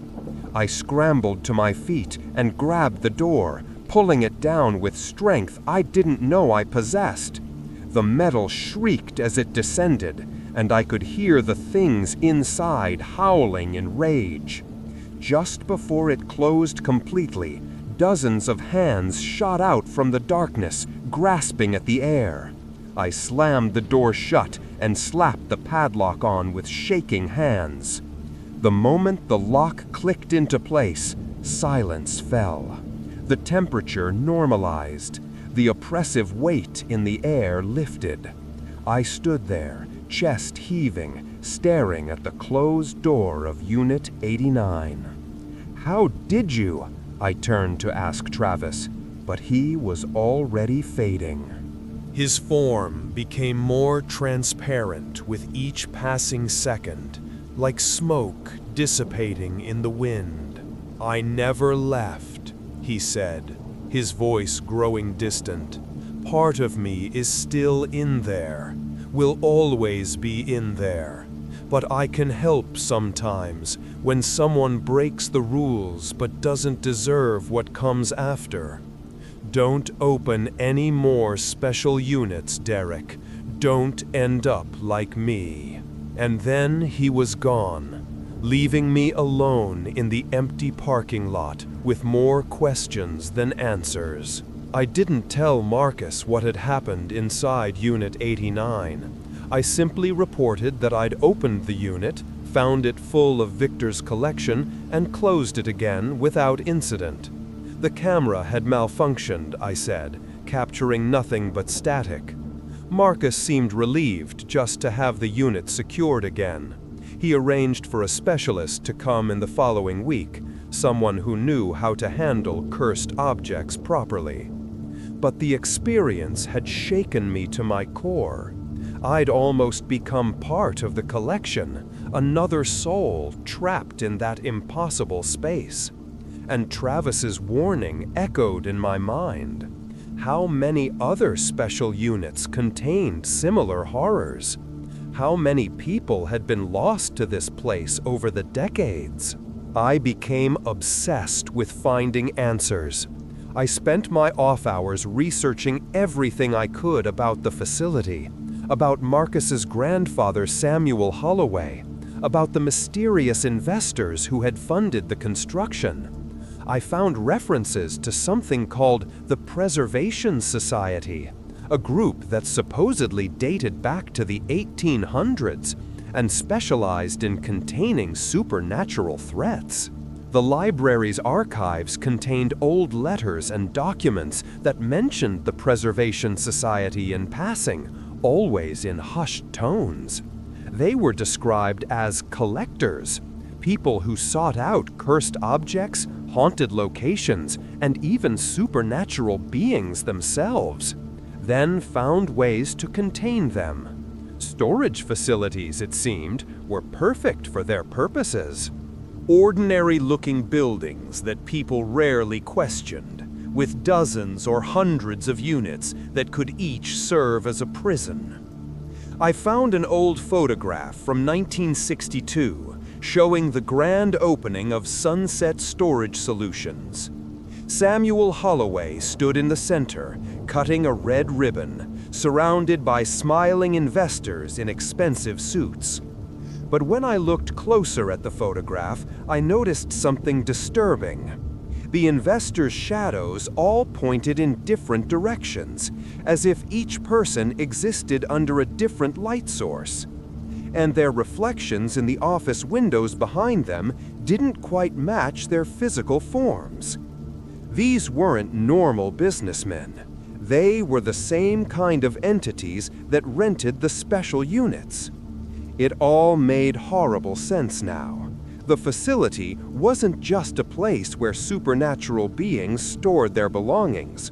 I scrambled to my feet and grabbed the door, pulling it down with strength I didn't know I possessed. The metal shrieked as it descended, and I could hear the things inside howling in rage. Just before it closed completely, dozens of hands shot out from the darkness, grasping at the air. I slammed the door shut and slapped the padlock on with shaking hands. The moment the lock clicked into place, silence fell. The temperature normalized. The oppressive weight in the air lifted. I stood there, chest heaving, staring at the closed door of Unit 89. "How did you?" I turned to ask Travis, but he was already fading. His form became more transparent with each passing second, like smoke dissipating in the wind. "I never left," he said, his voice growing distant. "Part of me is still in there, will always be in there. But I can help sometimes when someone breaks the rules but doesn't deserve what comes after. Don't open any more special units, Derek. Don't end up like me." And then he was gone, leaving me alone in the empty parking lot with more questions than answers. I didn't tell Marcus what had happened inside Unit 89. I simply reported that I'd opened the unit, found it full of Victor's collection, and closed it again without incident. The camera had malfunctioned, I said, capturing nothing but static. Marcus seemed relieved just to have the unit secured again. He arranged for a specialist to come in the following week, someone who knew how to handle cursed objects properly. But the experience had shaken me to my core. I'd almost become part of the collection, another soul trapped in that impossible space. And Travis's warning echoed in my mind. How many other special units contained similar horrors? How many people had been lost to this place over the decades? I became obsessed with finding answers. I spent my off hours researching everything I could about the facility, about Marcus's grandfather Samuel Holloway, about the mysterious investors who had funded the construction. I found references to something called the Preservation Society, a group that supposedly dated back to the 1800s and specialized in containing supernatural threats. The library's archives contained old letters and documents that mentioned the Preservation Society in passing, always in hushed tones. They were described as collectors, people who sought out cursed objects, haunted locations, and even supernatural beings themselves, then found ways to contain them. Storage facilities, it seemed, were perfect for their purposes. Ordinary-looking buildings that people rarely questioned, with dozens or hundreds of units that could each serve as a prison. I found an old photograph from 1962 showing the grand opening of Sunset Storage Solutions. Samuel Holloway stood in the center, cutting a red ribbon, surrounded by smiling investors in expensive suits. But when I looked closer at the photograph, I noticed something disturbing. The investors' shadows all pointed in different directions, as if each person existed under a different light source. And their reflections in the office windows behind them didn't quite match their physical forms. These weren't normal businessmen. They were the same kind of entities that rented the special units. It all made horrible sense now. The facility wasn't just a place where supernatural beings stored their belongings.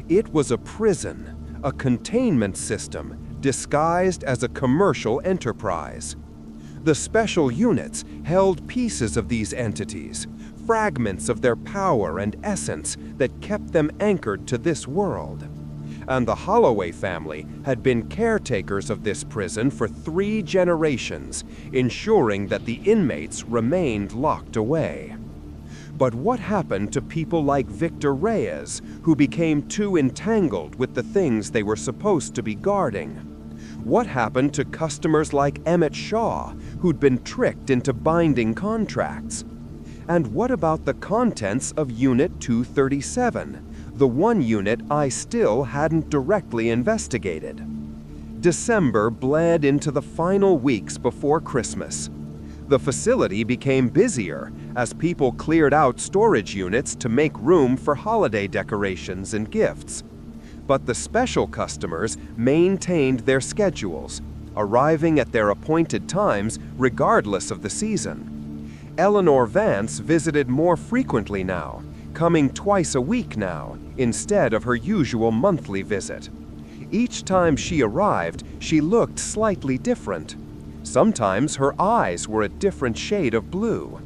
It was a prison, a containment system disguised as a commercial enterprise. The special units held pieces of these entities, fragments of their power and essence that kept them anchored to this world. And the Holloway family had been caretakers of this prison for 3 generations, ensuring that the inmates remained locked away. But what happened to people like Victor Reyes, who became too entangled with the things they were supposed to be guarding? What happened to customers like Emmett Shaw, who'd been tricked into binding contracts? And what about the contents of Unit 237? The one unit I still hadn't directly investigated. December bled into the final weeks before Christmas. The facility became busier as people cleared out storage units to make room for holiday decorations and gifts. But the special customers maintained their schedules, arriving at their appointed times regardless of the season. Eleanor Vance visited more frequently now, coming twice a week now, instead of her usual monthly visit. Each time she arrived, she looked slightly different. Sometimes her eyes were a different shade of blue.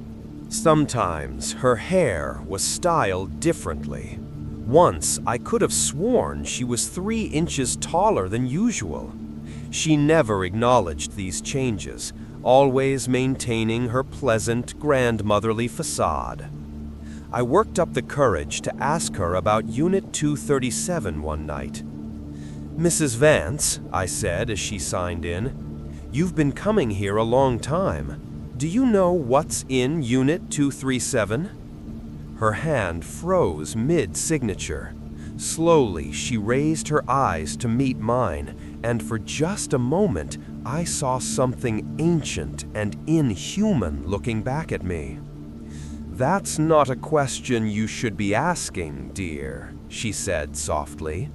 Sometimes her hair was styled differently. Once I could have sworn she was 3 inches taller than usual. She never acknowledged these changes, always maintaining her pleasant, grandmotherly facade. I worked up the courage to ask her about Unit 237 one night. "Mrs. Vance," I said as she signed in, "you've been coming here a long time. Do you know what's in Unit 237? Her hand froze mid-signature. Slowly, she raised her eyes to meet mine, and for just a moment, I saw something ancient and inhuman looking back at me. "That's not a question you should be asking, dear," she said softly.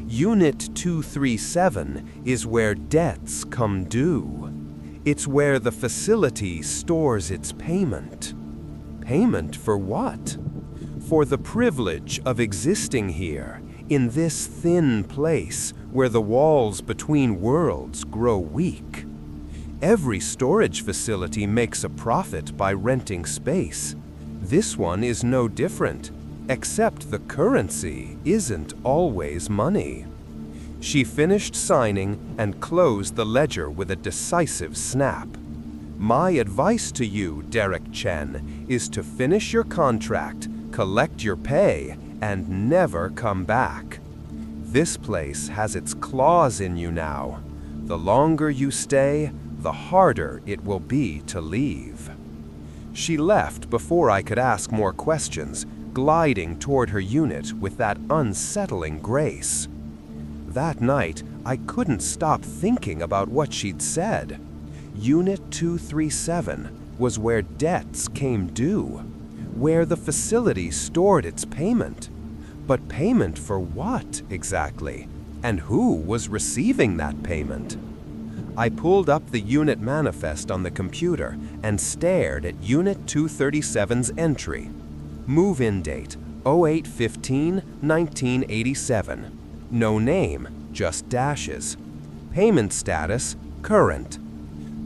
"Unit 237 is where debts come due. It's where the facility stores its payment." "Payment for what?" "For the privilege of existing here, in this thin place where the walls between worlds grow weak. Every storage facility makes a profit by renting space. This one is no different, except the currency isn't always money." She finished signing and closed the ledger with a decisive snap. "My advice to you, Derek Chen, is to finish your contract, collect your pay, and never come back. This place has its claws in you now. The longer you stay, the harder it will be to leave." She left before I could ask more questions, gliding toward her unit with that unsettling grace. That night, I couldn't stop thinking about what she'd said. Unit 237 was where debts came due, where the facility stored its payment. But payment for what, exactly? And who was receiving that payment? I pulled up the unit manifest on the computer and stared at Unit 237's entry. Move-in date, 08/15/1987. No name, just dashes. Payment status, current.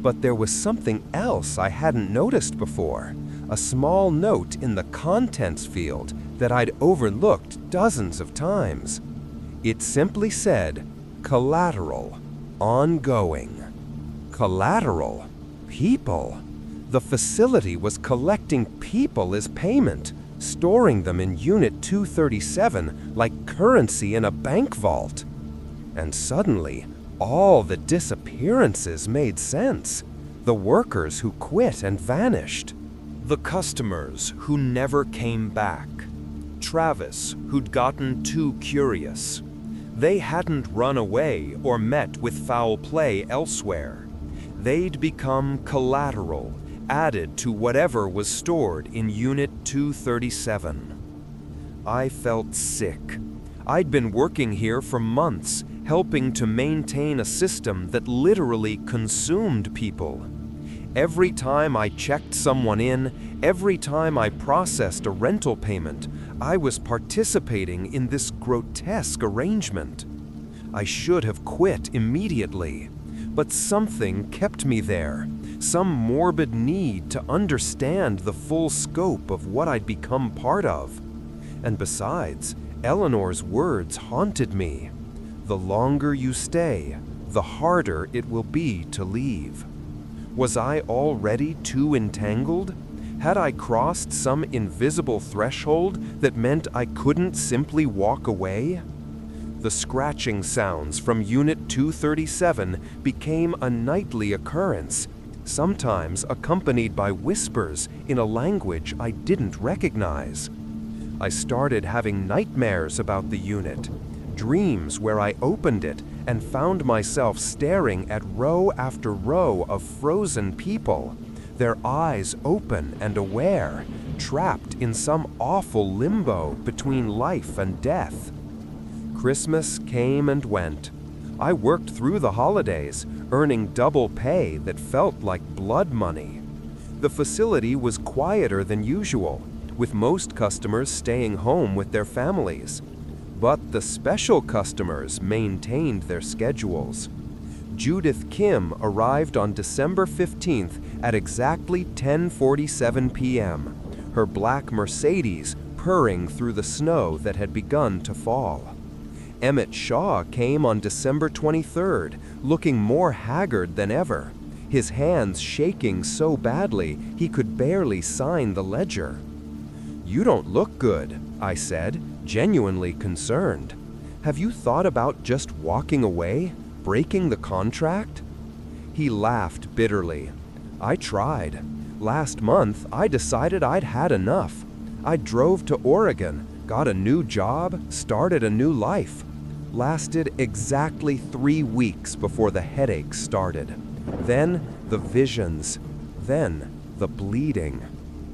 But there was something else I hadn't noticed before. A small note in the contents field that I'd overlooked dozens of times. It simply said, "Collateral, ongoing." Collateral? People? The facility was collecting people as payment, storing them in Unit 237 like currency in a bank vault. And suddenly, all the disappearances made sense. The workers who quit and vanished. The customers who never came back. Travis, who'd gotten too curious. They hadn't run away or met with foul play elsewhere. They'd become collateral, added to whatever was stored in Unit 237. I felt sick. I'd been working here for months, helping to maintain a system that literally consumed people. Every time I checked someone in, every time I processed a rental payment, I was participating in this grotesque arrangement. I should have quit immediately, but something kept me there, some morbid need to understand the full scope of what I'd become part of. And besides, Eleanor's words haunted me. The longer you stay, the harder it will be to leave. Was I already too entangled? Had I crossed some invisible threshold that meant I couldn't simply walk away? The scratching sounds from Unit 237 became a nightly occurrence, sometimes accompanied by whispers in a language I didn't recognize. I started having nightmares about the unit, dreams where I opened it and found myself staring at row after row of frozen people, their eyes open and aware, trapped in some awful limbo between life and death. Christmas came and went. I worked through the holidays, earning double pay that felt like blood money. The facility was quieter than usual, with most customers staying home with their families. But the special customers maintained their schedules. Judith Kim arrived on December 15th at exactly 10:47 p.m., her black Mercedes purring through the snow that had begun to fall. Emmett Shaw came on December 23rd, looking more haggard than ever, his hands shaking so badly he could barely sign the ledger. "You don't look good," I said, genuinely concerned. "Have you thought about just walking away, breaking the contract?" He laughed bitterly. "I tried. Last month, I decided I'd had enough. I drove to Oregon, got a new job, started a new life. Lasted exactly 3 weeks before the headaches started. Then the visions. Then the bleeding."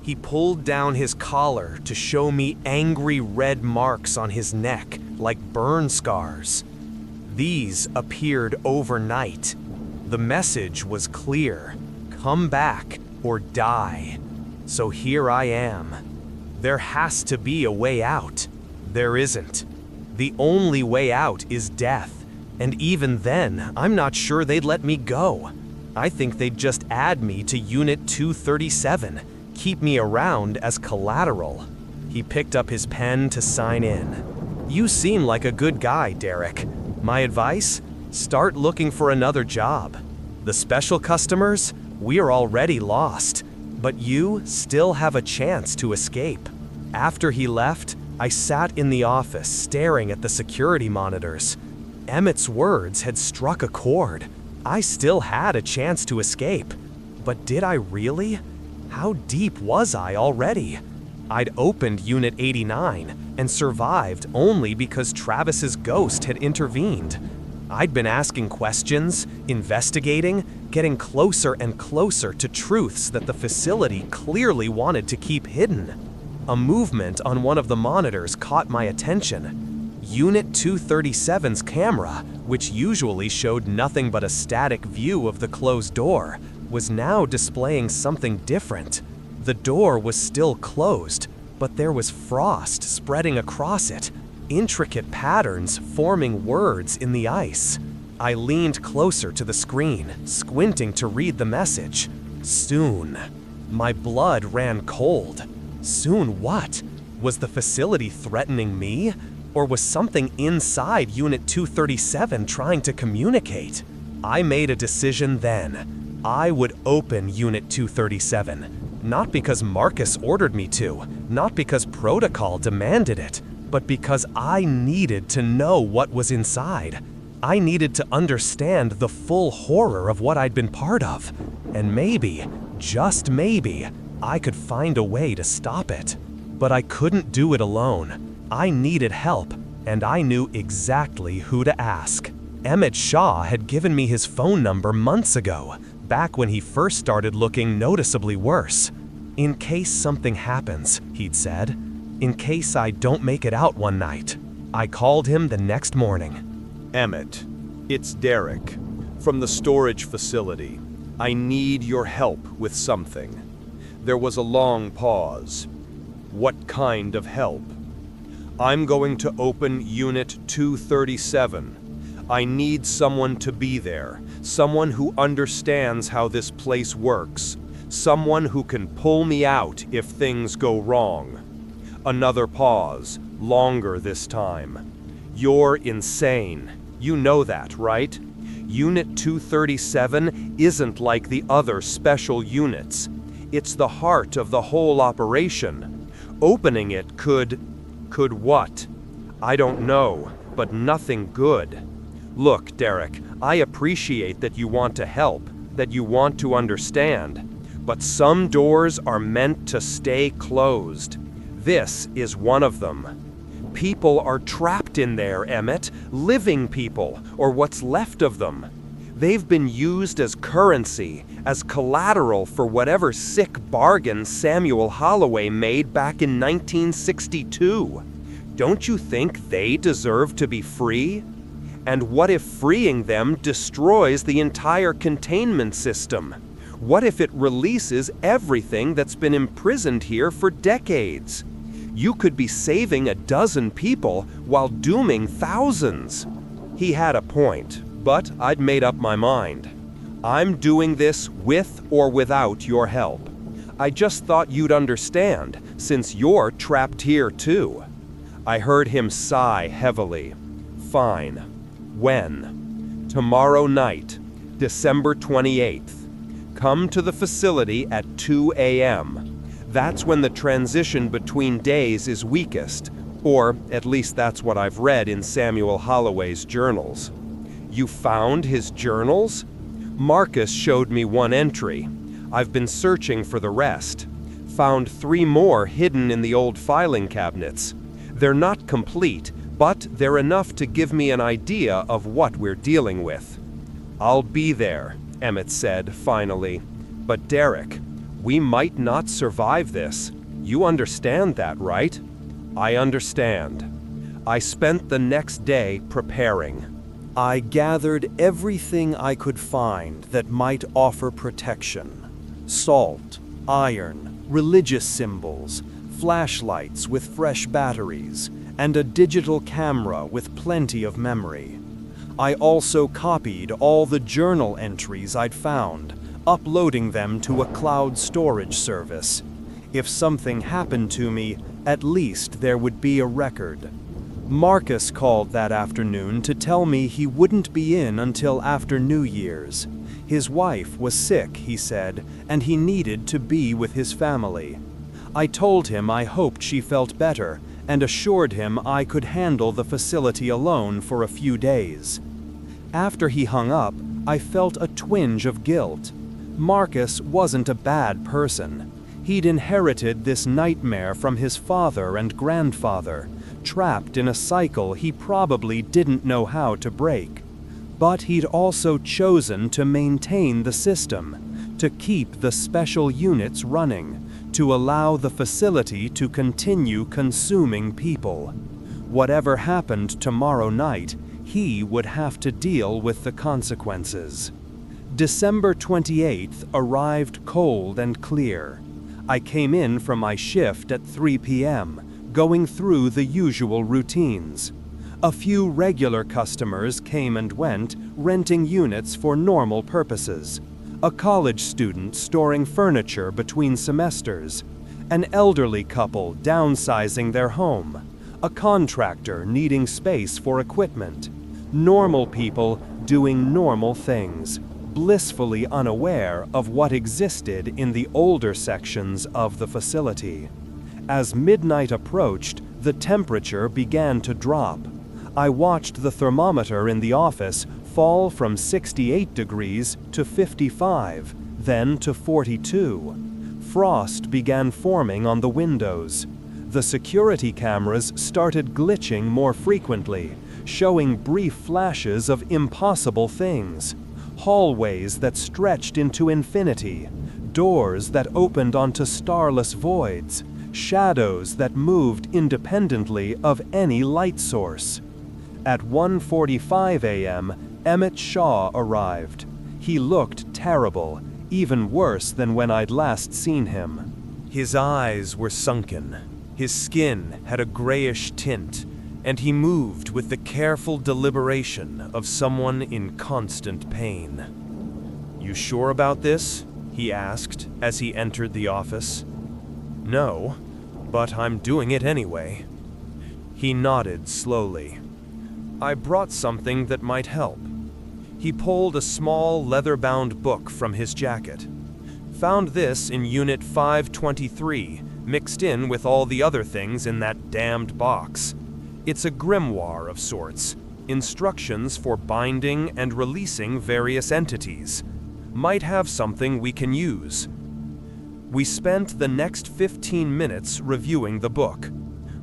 He pulled down his collar to show me angry red marks on his neck, like burn scars. These appeared overnight. The message was clear: come back or die. So here I am. There has to be a way out. There isn't. The only way out is death, and even then, I'm not sure they'd let me go. I think they'd just add me to Unit 237, keep me around as collateral. He picked up his pen to sign in. "You seem like a good guy, Derek. My advice? Start looking for another job. The special customers? We're already lost. But you still have a chance to escape." After he left, I sat in the office staring at the security monitors. Emmett's words had struck a chord. I still had a chance to escape. But did I really? How deep was I already? I'd opened Unit 89 and survived only because Travis's ghost had intervened. I'd been asking questions, investigating, getting closer and closer to truths that the facility clearly wanted to keep hidden. A movement on one of the monitors caught my attention. Unit 237's camera, which usually showed nothing but a static view of the closed door, was now displaying something different. The door was still closed, but there was frost spreading across it, intricate patterns forming words in the ice. I leaned closer to the screen, squinting to read the message. Soon. My blood ran cold. Soon what? Was the facility threatening me? Or was something inside Unit 237 trying to communicate? I made a decision then. I would open Unit 237. Not because Marcus ordered me to, not because protocol demanded it, but because I needed to know what was inside. I needed to understand the full horror of what I'd been part of. And maybe, just maybe, I could find a way to stop it. But I couldn't do it alone. I needed help, and I knew exactly who to ask. Emmett Shaw had given me his phone number months ago, back when he first started looking noticeably worse. "In case something happens," he'd said. "In case I don't make it out one night." I called him the next morning. "Emmett, it's Derek, from the storage facility. I need your help with something." There was a long pause. "What kind of help?" "I'm going to open Unit 237. I need someone to be there, someone who understands how this place works, someone who can pull me out if things go wrong." Another pause, longer this time. "You're insane. You know that, right? Unit 237 isn't like the other special units. It's the heart of the whole operation. Opening it could what? I don't know, but nothing good. Look, Derek, I appreciate that you want to help, that you want to understand, but some doors are meant to stay closed. This is one of them. People are trapped in there, Emmett, living people, or what's left of them. They've been used as currency, as collateral for whatever sick bargain Samuel Holloway made back in 1962. Don't you think they deserve to be free? And what if freeing them destroys the entire containment system? What if it releases everything that's been imprisoned here for decades? You could be saving a dozen people while dooming thousands." He had a point, but I'd made up my mind. "I'm doing this with or without your help. I just thought you'd understand, since you're trapped here too." I heard him sigh heavily. Fine. When? Tomorrow night, December 28th. Come to the facility at 2 a.m. That's when the transition between days is weakest, or at least that's what I've read in Samuel Holloway's journals. You found his journals? Marcus showed me one entry. I've been searching for the rest. Found 3 more hidden in the old filing cabinets. They're not complete, but they're enough to give me an idea of what we're dealing with. I'll be there, Emmett said finally. But Derek, we might not survive this. You understand that, right? I understand. I spent the next day preparing. I gathered everything I could find that might offer protection. Salt, iron, religious symbols, flashlights with fresh batteries, and a digital camera with plenty of memory. I also copied all the journal entries I'd found, uploading them to a cloud storage service. If something happened to me, at least there would be a record. Marcus called that afternoon to tell me he wouldn't be in until after New Year's. His wife was sick, he said, and he needed to be with his family. I told him I hoped she felt better and assured him I could handle the facility alone for a few days. After he hung up, I felt a twinge of guilt. Marcus wasn't a bad person. He'd inherited this nightmare from his father and grandfather, trapped in a cycle he probably didn't know how to break. But he'd also chosen to maintain the system, to keep the special units running, to allow the facility to continue consuming people. Whatever happened tomorrow night, he would have to deal with the consequences. December 28th arrived cold and clear. I came in from my shift at 3 p.m., going through the usual routines. A few regular customers came and went, renting units for normal purposes. A college student storing furniture between semesters. An elderly couple downsizing their home. A contractor needing space for equipment. Normal people doing normal things, blissfully unaware of what existed in the older sections of the facility. As midnight approached, the temperature began to drop. I watched the thermometer in the office fall from 68 degrees to 55, then to 42. Frost began forming on the windows. The security cameras started glitching more frequently, showing brief flashes of impossible things. Hallways that stretched into infinity, doors that opened onto starless voids, shadows that moved independently of any light source. At 1:45 a.m., Emmett Shaw arrived. He looked terrible, even worse than when I'd last seen him. His eyes were sunken, his skin had a grayish tint, and he moved with the careful deliberation of someone in constant pain. "You sure about this?" he asked as he entered the office. "No, but I'm doing it anyway." He nodded slowly. "I brought something that might help." He pulled a small leather-bound book from his jacket. "Found this in Unit 523, mixed in with all the other things in that damned box. It's a grimoire of sorts, instructions for binding and releasing various entities. Might have something we can use." We spent the next 15 minutes reviewing the book.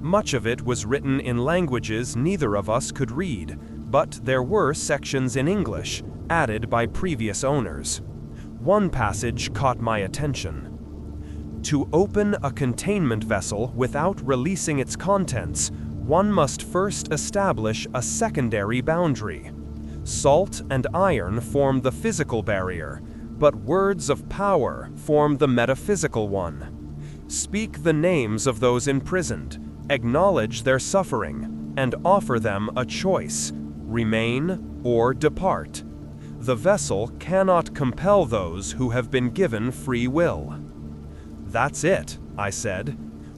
Much of it was written in languages neither of us could read, but there were sections in English, added by previous owners. One passage caught my attention. To open a containment vessel without releasing its contents, one must first establish a secondary boundary. Salt and iron form the physical barrier, but words of power form the metaphysical one. Speak the names of those imprisoned, acknowledge their suffering, and offer them a choice: remain or depart. The vessel cannot compel those who have been given free will. "That's it," I said.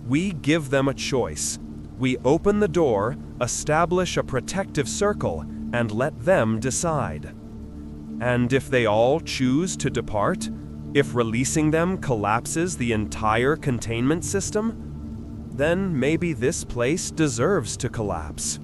"We give them a choice. We open the door, establish a protective circle, and let them decide. And if they all choose to depart, if releasing them collapses the entire containment system, then maybe this place deserves to collapse.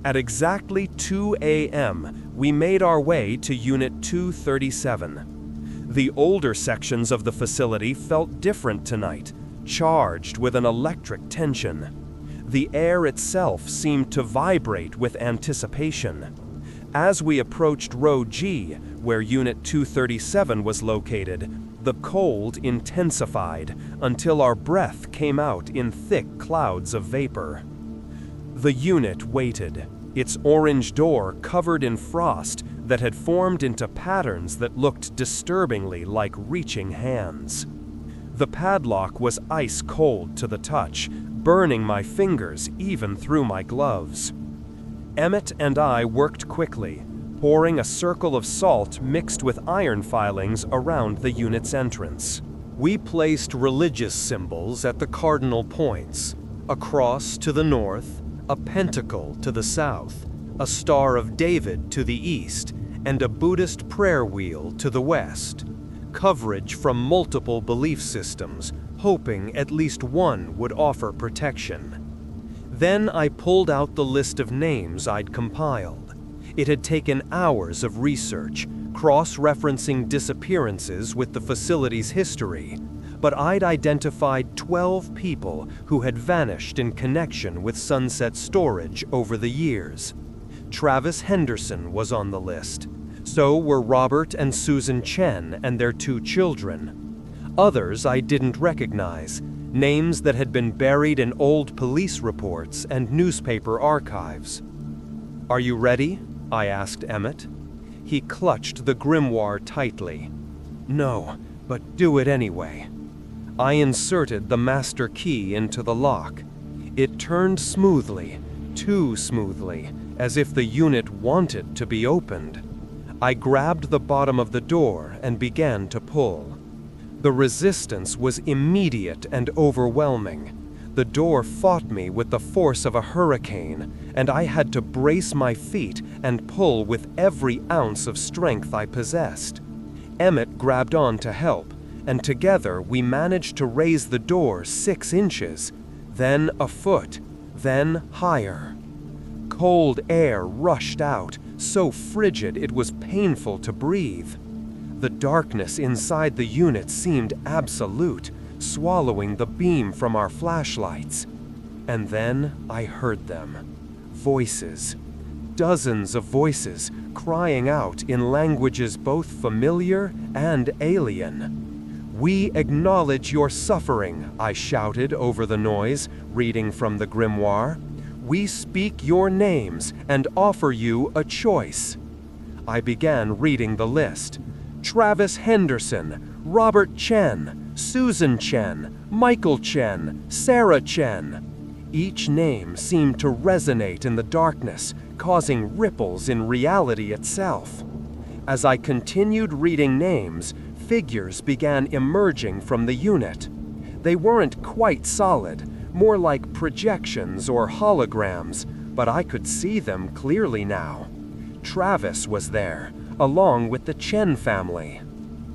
At exactly 2 a.m., we made our way to Unit 237. The older sections of the facility felt different tonight, charged with an electric tension. The air itself seemed to vibrate with anticipation. As we approached Row G, where Unit 237 was located, the cold intensified until our breath came out in thick clouds of vapor. The unit waited, its orange door covered in frost that had formed into patterns that looked disturbingly like reaching hands. The padlock was ice cold to the touch, burning my fingers even through my gloves. Emmett and I worked quickly, pouring a circle of salt mixed with iron filings around the unit's entrance. We placed religious symbols at the cardinal points: a cross to the north, a pentacle to the south, a Star of David to the east, and a Buddhist prayer wheel to the west. Coverage from multiple belief systems, hoping at least one would offer protection. Then I pulled out the list of names I'd compiled. It had taken hours of research, cross-referencing disappearances with the facility's history, but I'd identified 12 people who had vanished in connection with Sunset Storage over the years. Travis Henderson was on the list. So were Robert and Susan Chen and their 2 children. Others I didn't recognize, names that had been buried in old police reports and newspaper archives. "Are you ready?" I asked Emmett. He clutched the grimoire tightly. "No, but do it anyway." I inserted the master key into the lock. It turned smoothly, too smoothly, as if the unit wanted to be opened. I grabbed the bottom of the door and began to pull. The resistance was immediate and overwhelming. The door fought me with the force of a hurricane, and I had to brace my feet and pull with every ounce of strength I possessed. Emmett grabbed on to help, and together we managed to raise the door 6 inches, then a foot, then higher. Cold air rushed out, so frigid it was painful to breathe. The darkness inside the unit seemed absolute, swallowing the beam from our flashlights. And then I heard them. Voices. Dozens of voices crying out in languages both familiar and alien. "We acknowledge your suffering," I shouted over the noise, reading from the grimoire. "We speak your names and offer you a choice." I began reading the list. Travis Henderson, Robert Chen, Susan Chen, Michael Chen, Sarah Chen. Each name seemed to resonate in the darkness, causing ripples in reality itself. As I continued reading names, figures began emerging from the unit. They weren't quite solid, more like projections or holograms, but I could see them clearly now. Travis was there, along with the Chen family.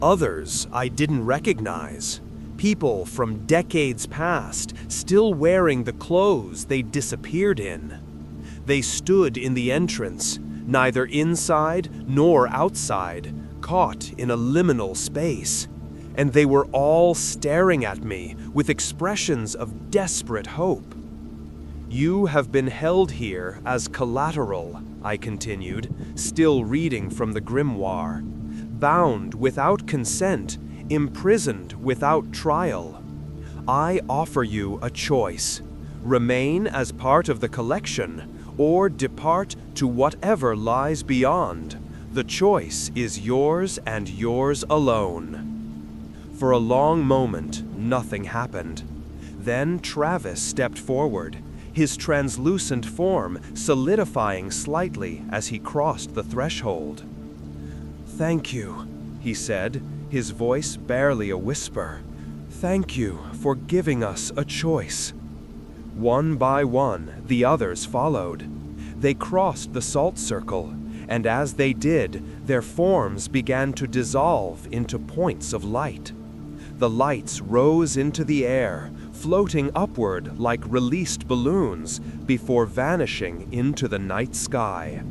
Others I didn't recognize. People from decades past, still wearing the clothes they disappeared in. They stood in the entrance, neither inside nor outside, caught in a liminal space. And they were all staring at me with expressions of desperate hope. "You have been held here as collateral," I continued, still reading from the grimoire. "Bound without consent, imprisoned without trial. I offer you a choice. Remain as part of the collection, or depart to whatever lies beyond. The choice is yours and yours alone." For a long moment, nothing happened. Then Travis stepped forward, his translucent form solidifying slightly as he crossed the threshold. "Thank you," he said, his voice barely a whisper. "Thank you for giving us a choice." One by one, the others followed. They crossed the salt circle, and as they did, their forms began to dissolve into points of light. The lights rose into the air, floating upward like released balloons before vanishing into the night sky.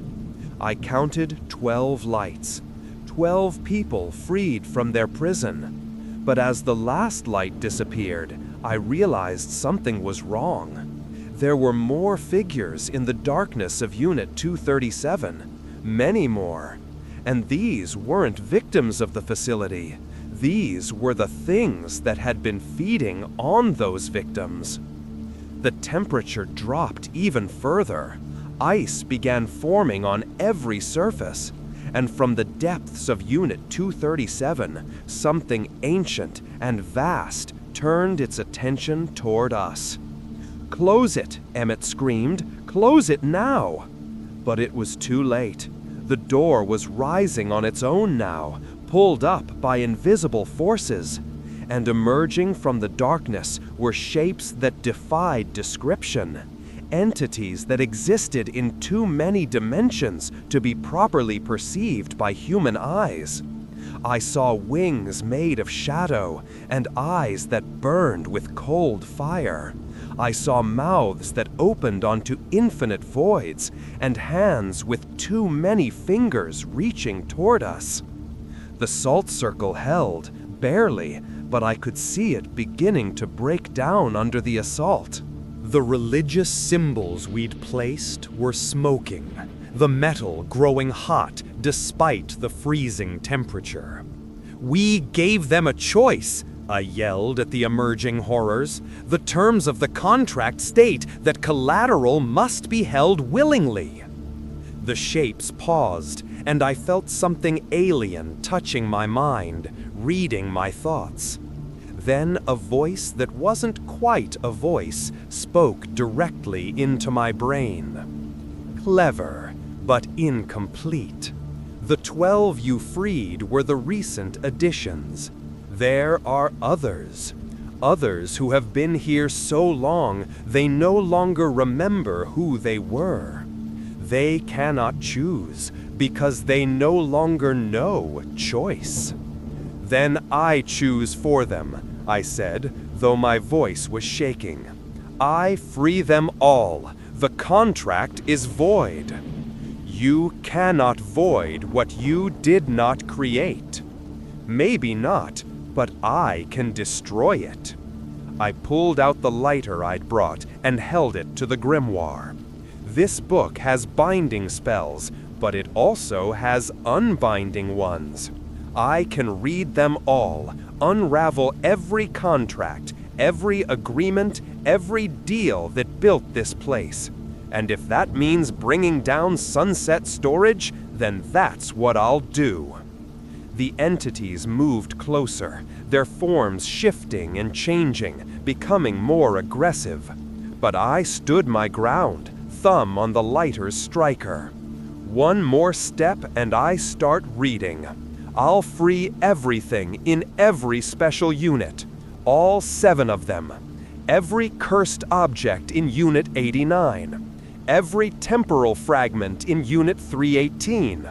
I counted 12 lights, 12 people freed from their prison. But as the last light disappeared, I realized something was wrong. There were more figures in the darkness of Unit 237, many more. And these weren't victims of the facility. These were the things that had been feeding on those victims. The temperature dropped even further. Ice began forming on every surface. And from the depths of Unit 237, something ancient and vast turned its attention toward us. "Close it," Emmett screamed. "Close it now!" But it was too late. The door was rising on its own now, pulled up by invisible forces. And emerging from the darkness were shapes that defied description. Entities that existed in too many dimensions to be properly perceived by human eyes. I saw wings made of shadow and eyes that burned with cold fire. I saw mouths that opened onto infinite voids and hands with too many fingers reaching toward us. The salt circle held, barely, but I could see it beginning to break down under the assault. The religious symbols we'd placed were smoking, the metal growing hot despite the freezing temperature. "We gave them a choice," I yelled at the emerging horrors. "The terms of the contract state that collateral must be held willingly." The shapes paused, and I felt something alien touching my mind, reading my thoughts. Then a voice that wasn't quite a voice spoke directly into my brain. "Clever, but incomplete. The 12 you freed were the recent additions. There are others. Others who have been here so long they no longer remember who they were. They cannot choose because they no longer know choice." "Then I choose for them," I said, though my voice was shaking. "I free them all. The contract is void." "You cannot void what you did not create." "Maybe not, but I can destroy it." I pulled out the lighter I'd brought and held it to the grimoire. "This book has binding spells, but it also has unbinding ones. I can read them all, unravel every contract, every agreement, every deal that built this place. And if that means bringing down Sunset Storage, then that's what I'll do." The entities moved closer, their forms shifting and changing, becoming more aggressive. But I stood my ground, thumb on the lighter's striker. One more step and I start reading. I'll free everything in every special unit, all 7 of them. Every cursed object in Unit 89. Every temporal fragment in Unit 318.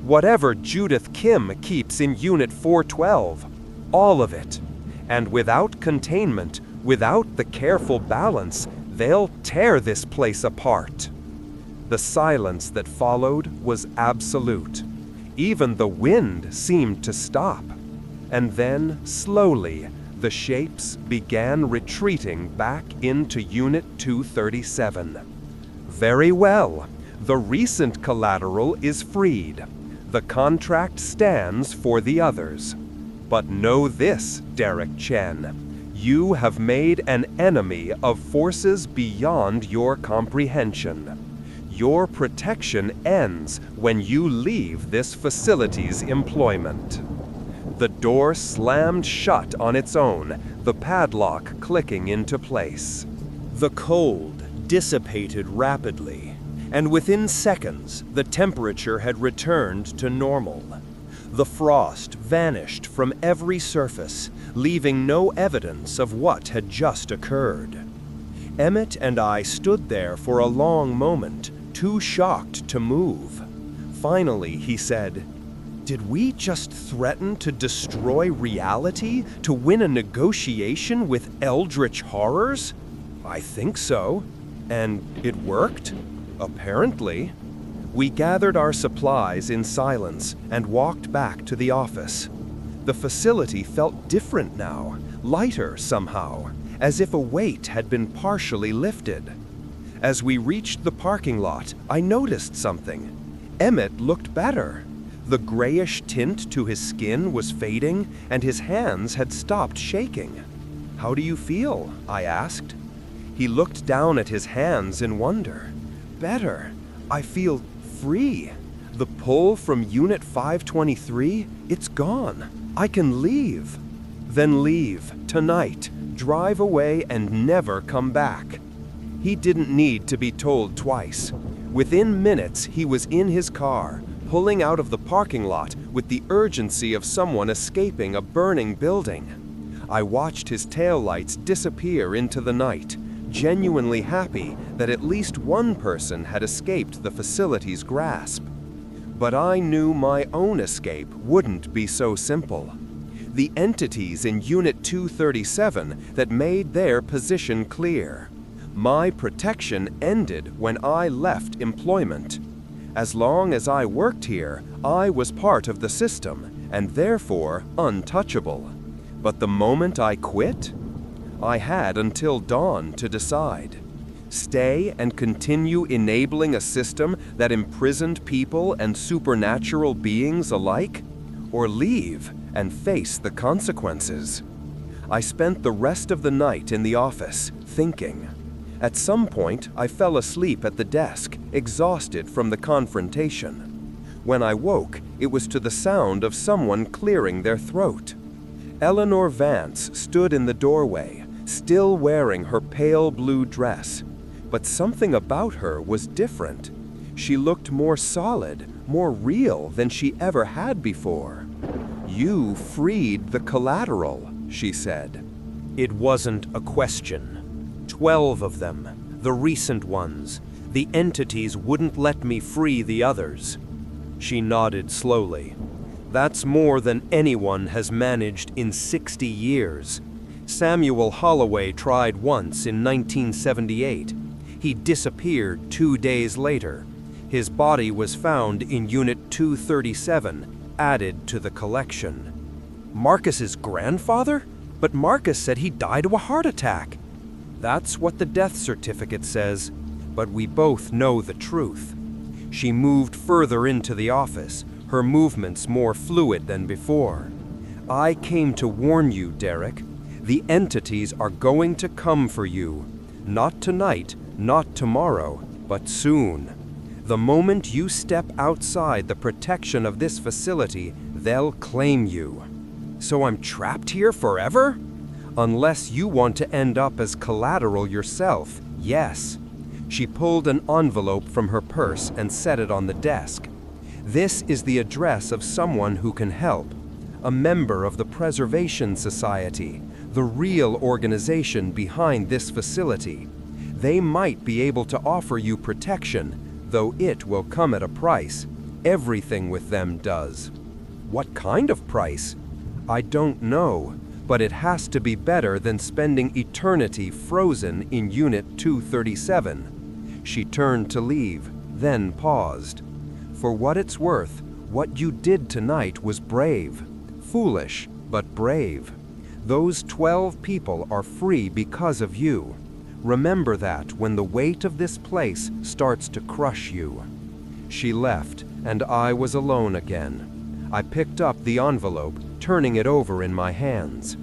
Whatever Judith Kim keeps in Unit 412. All of it. And without containment, without the careful balance, they'll tear this place apart. The silence that followed was absolute. Even the wind seemed to stop. And then, slowly, the shapes began retreating back into Unit 237. Very well. The recent collateral is freed. The contract stands for the others. But know this, Derek Chen. You have made an enemy of forces beyond your comprehension. Your protection ends when you leave this facility's employment. The door slammed shut on its own, the padlock clicking into place. The cold dissipated rapidly, and within seconds, the temperature had returned to normal. The frost vanished from every surface, leaving no evidence of what had just occurred. Emmett and I stood there for a long moment, too shocked to move. Finally, he said, "Did we just threaten to destroy reality to win a negotiation with eldritch horrors?" "I think so." "And it worked?" "Apparently." We gathered our supplies in silence and walked back to the office. The facility felt different now, lighter somehow, as if a weight had been partially lifted. As we reached the parking lot, I noticed something. Emmett looked better. The grayish tint to his skin was fading, and his hands had stopped shaking. "How do you feel?" I asked. He looked down at his hands in wonder. "Better. I feel free. The pull from Unit 523, it's gone. I can leave." "Then leave, tonight. Drive away and never come back." He didn't need to be told twice. Within minutes, he was in his car, pulling out of the parking lot with the urgency of someone escaping a burning building. I watched his taillights disappear into the night, genuinely happy that at least one person had escaped the facility's grasp. But I knew my own escape wouldn't be so simple. The entities in Unit 237 that made their position clear. My protection ended when I left employment. As long as I worked here, I was part of the system and therefore untouchable. But the moment I quit, I had until dawn to decide. Stay and continue enabling a system that imprisoned people and supernatural beings alike, or leave and face the consequences. I spent the rest of the night in the office, thinking. At some point, I fell asleep at the desk, exhausted from the confrontation. When I woke, it was to the sound of someone clearing their throat. Eleanor Vance stood in the doorway, still wearing her pale blue dress. But something about her was different. She looked more solid, more real than she ever had before. "You freed the collateral," she said. It wasn't a question. 12 of them, the recent ones. The entities wouldn't let me free the others. She nodded slowly. That's more than anyone has managed in 60 years. Samuel Holloway tried once in 1978. He disappeared 2 days later. His body was found in Unit 237, added to the collection. Marcus's grandfather? But Marcus said he died of a heart attack. That's what the death certificate says, but we both know the truth. She moved further into the office, her movements more fluid than before. I came to warn you, Derek. The entities are going to come for you. Not tonight, not tomorrow, but soon. The moment you step outside the protection of this facility, they'll claim you. So I'm trapped here forever? Unless you want to end up as collateral yourself, yes. She pulled an envelope from her purse and set it on the desk. This is the address of someone who can help. A member of the Preservation Society, the real organization behind this facility. They might be able to offer you protection, though it will come at a price. Everything with them does. What kind of price? I don't know, but it has to be better than spending eternity frozen in Unit 237. She turned to leave, then paused. For what it's worth, what you did tonight was brave. Foolish, but brave. Those 12 people are free because of you. Remember that when the weight of this place starts to crush you. She left, and I was alone again. I picked up the envelope, turning it over in my hands.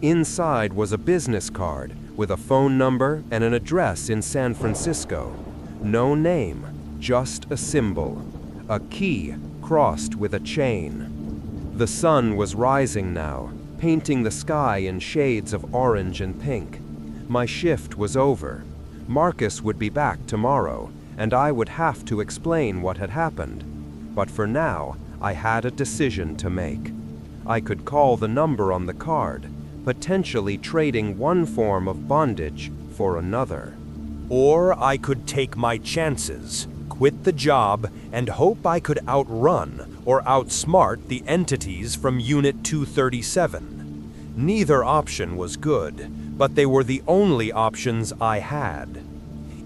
Inside was a business card with a phone number and an address in San Francisco. No name, just a symbol. A key crossed with a chain. The sun was rising now, painting the sky in shades of orange and pink. My shift was over. Marcus would be back tomorrow, and I would have to explain what had happened. But for now, I had a decision to make. I could call the number on the card, potentially trading one form of bondage for another. Or I could take my chances, quit the job, and hope I could outrun or outsmart the entities from Unit 237. Neither option was good, but they were the only options I had.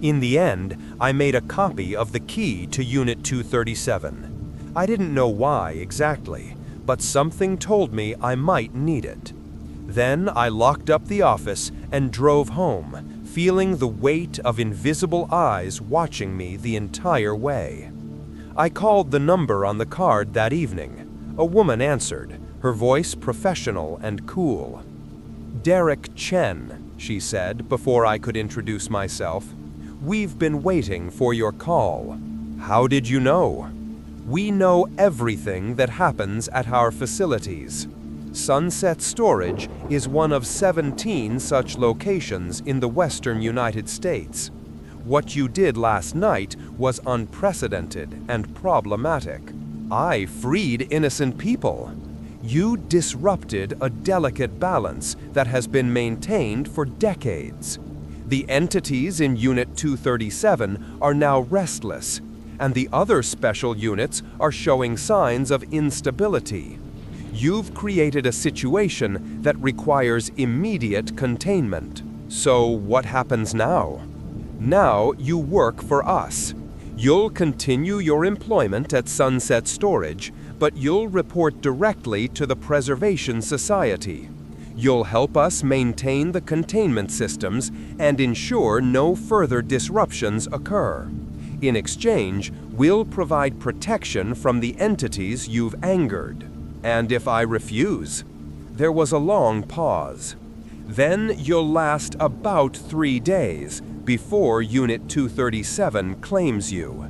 In the end, I made a copy of the key to Unit 237. I didn't know why exactly, but something told me I might need it. Then I locked up the office and drove home, feeling the weight of invisible eyes watching me the entire way. I called the number on the card that evening. A woman answered, her voice professional and cool. "Derek Chen," she said before I could introduce myself. "We've been waiting for your call." "How did you know?" "We know everything that happens at our facilities. Sunset Storage is one of 17 such locations in the western United States. What you did last night was unprecedented and problematic. I freed innocent people. You disrupted a delicate balance that has been maintained for decades. The entities in Unit 237 are now restless, and the other special units are showing signs of instability. You've created a situation that requires immediate containment. So what happens now? Now you work for us. You'll continue your employment at Sunset Storage, but you'll report directly to the Preservation Society. You'll help us maintain the containment systems and ensure no further disruptions occur. In exchange, we'll provide protection from the entities you've angered. And if I refuse?" There was a long pause. "Then you'll last about 3 days before Unit 237 claims you.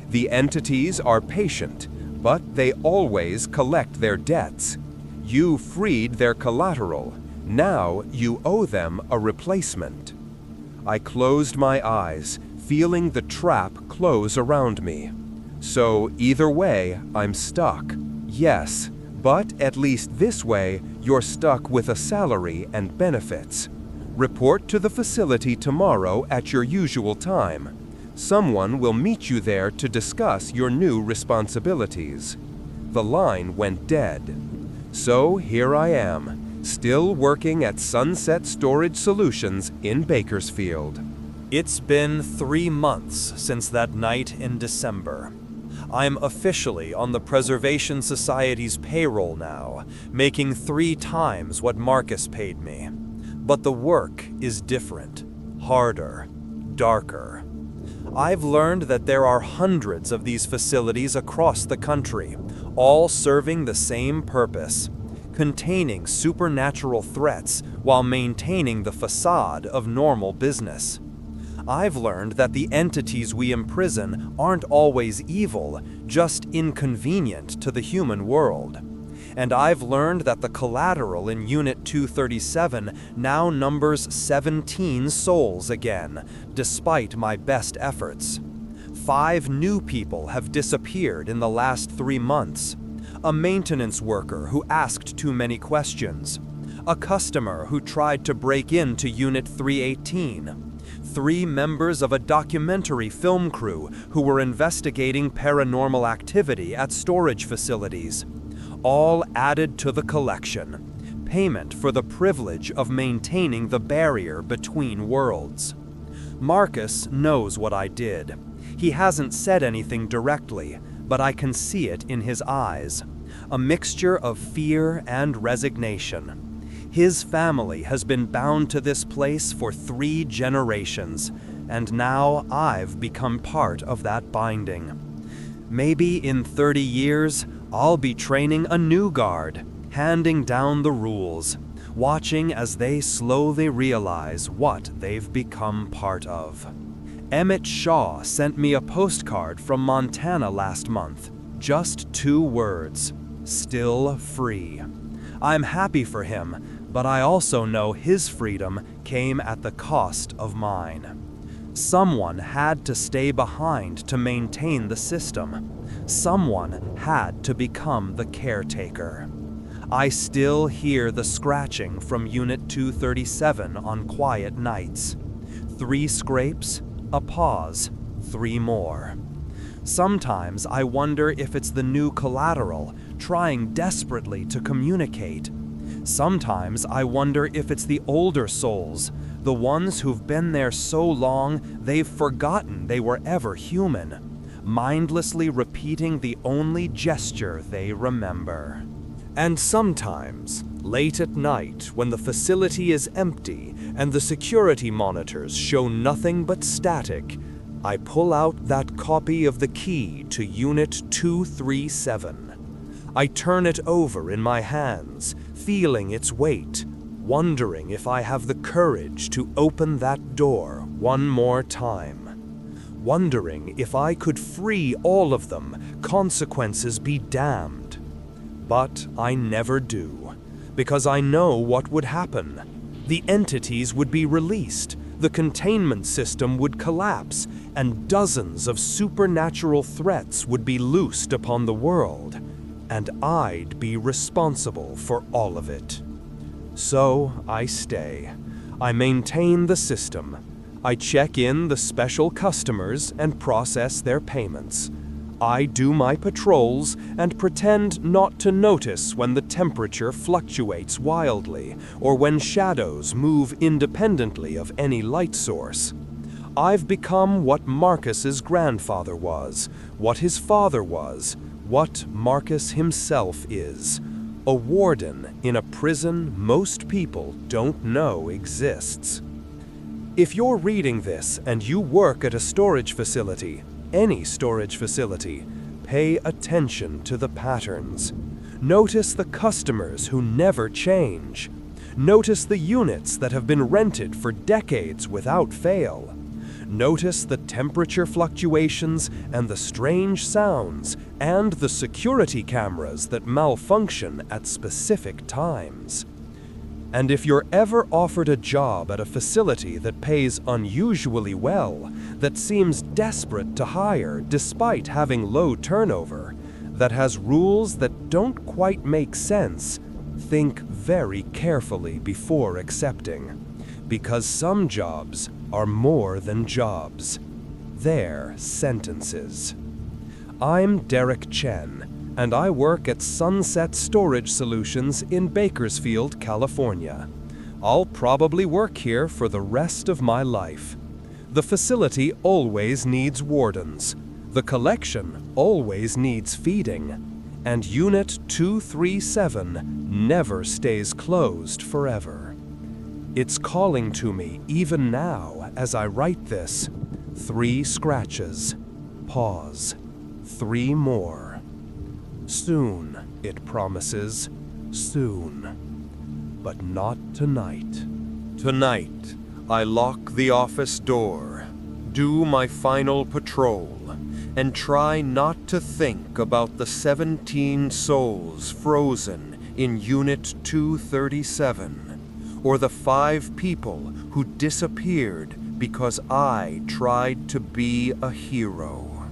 The entities are patient, but they always collect their debts. You freed their collateral. Now you owe them a replacement." I closed my eyes, feeling the trap close around me. So either way, I'm stuck. Yes, but at least this way, you're stuck with a salary and benefits. Report to the facility tomorrow at your usual time. Someone will meet you there to discuss your new responsibilities. The line went dead. So here I am, still working at Sunset Storage Solutions in Bakersfield. It's been 3 months since that night in December. I'm officially on the Preservation Society's payroll now, making 3 times what Marcus paid me. But the work is different, harder, darker. I've learned that there are hundreds of these facilities across the country, all serving the same purpose: containing supernatural threats while maintaining the facade of normal business. I've learned that the entities we imprison aren't always evil, just inconvenient to the human world. And I've learned that the collateral in Unit 237 now numbers 17 souls again, despite my best efforts. 5 new people have disappeared in the last 3 months. A maintenance worker who asked too many questions. A customer who tried to break into Unit 318. 3 members of a documentary film crew who were investigating paranormal activity at storage facilities. All added to the collection. Payment for the privilege of maintaining the barrier between worlds. Marcus knows what I did. He hasn't said anything directly, but I can see it in his eyes. A mixture of fear and resignation. His family has been bound to this place for 3 generations, and now I've become part of that binding. Maybe in 30 years, I'll be training a new guard, handing down the rules, watching as they slowly realize what they've become part of. Emmett Shaw sent me a postcard from Montana last month. Just 2 words: still free. I'm happy for him, but I also know his freedom came at the cost of mine. Someone had to stay behind to maintain the system. Someone had to become the caretaker. I still hear the scratching from Unit 237 on quiet nights. 3 scrapes, A pause. 3 more. Sometimes I wonder if it's the new collateral, trying desperately to communicate. Sometimes I wonder if it's the older souls, the ones who've been there so long they've forgotten they were ever human, mindlessly repeating the only gesture they remember. And sometimes, late at night, when the facility is empty and the security monitors show nothing but static, I pull out that copy of the key to Unit 237. I turn it over in my hands, feeling its weight, wondering if I have the courage to open that door one more time. Wondering if I could free all of them, consequences be damned. But I never do, because I know what would happen. The entities would be released, the containment system would collapse, and dozens of supernatural threats would be loosed upon the world, and I'd be responsible for all of it. So I stay. I maintain the system. I check in the special customers and process their payments. I do my patrols and pretend not to notice when the temperature fluctuates wildly or when shadows move independently of any light source. I've become what Marcus's grandfather was, what his father was, what Marcus himself is. A warden in a prison most people don't know exists. If you're reading this and you work at a storage facility, any storage facility, pay attention to the patterns. Notice the customers who never change. Notice the units that have been rented for decades without fail. Notice the temperature fluctuations and the strange sounds and the security cameras that malfunction at specific times. And if you're ever offered a job at a facility that pays unusually well, that seems desperate to hire despite having low turnover, that has rules that don't quite make sense, think very carefully before accepting. Because some jobs are more than jobs. They're sentences. I'm Derek Chen, and I work at Sunset Storage Solutions in Bakersfield, California. I'll probably work here for the rest of my life. The facility always needs wardens. The collection always needs feeding. And Unit 237 never stays closed forever. It's calling to me even now as I write this. 3 scratches. Pause. 3 more. Soon, it promises. Soon. But not tonight. Tonight, I lock the office door, do my final patrol, and try not to think about the 17 souls frozen in Unit 237. Or the 5 people who disappeared because I tried to be a hero.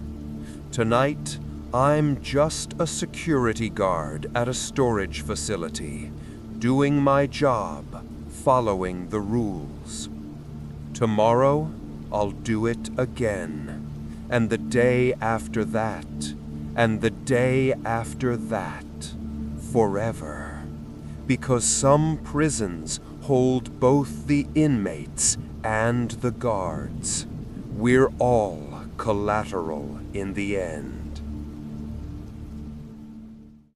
Tonight, I'm just a security guard at a storage facility, doing my job, following the rules. Tomorrow, I'll do it again, and the day after that, and the day after that, forever. Because some prisons hold both the inmates and the guards. We're all collateral in the end.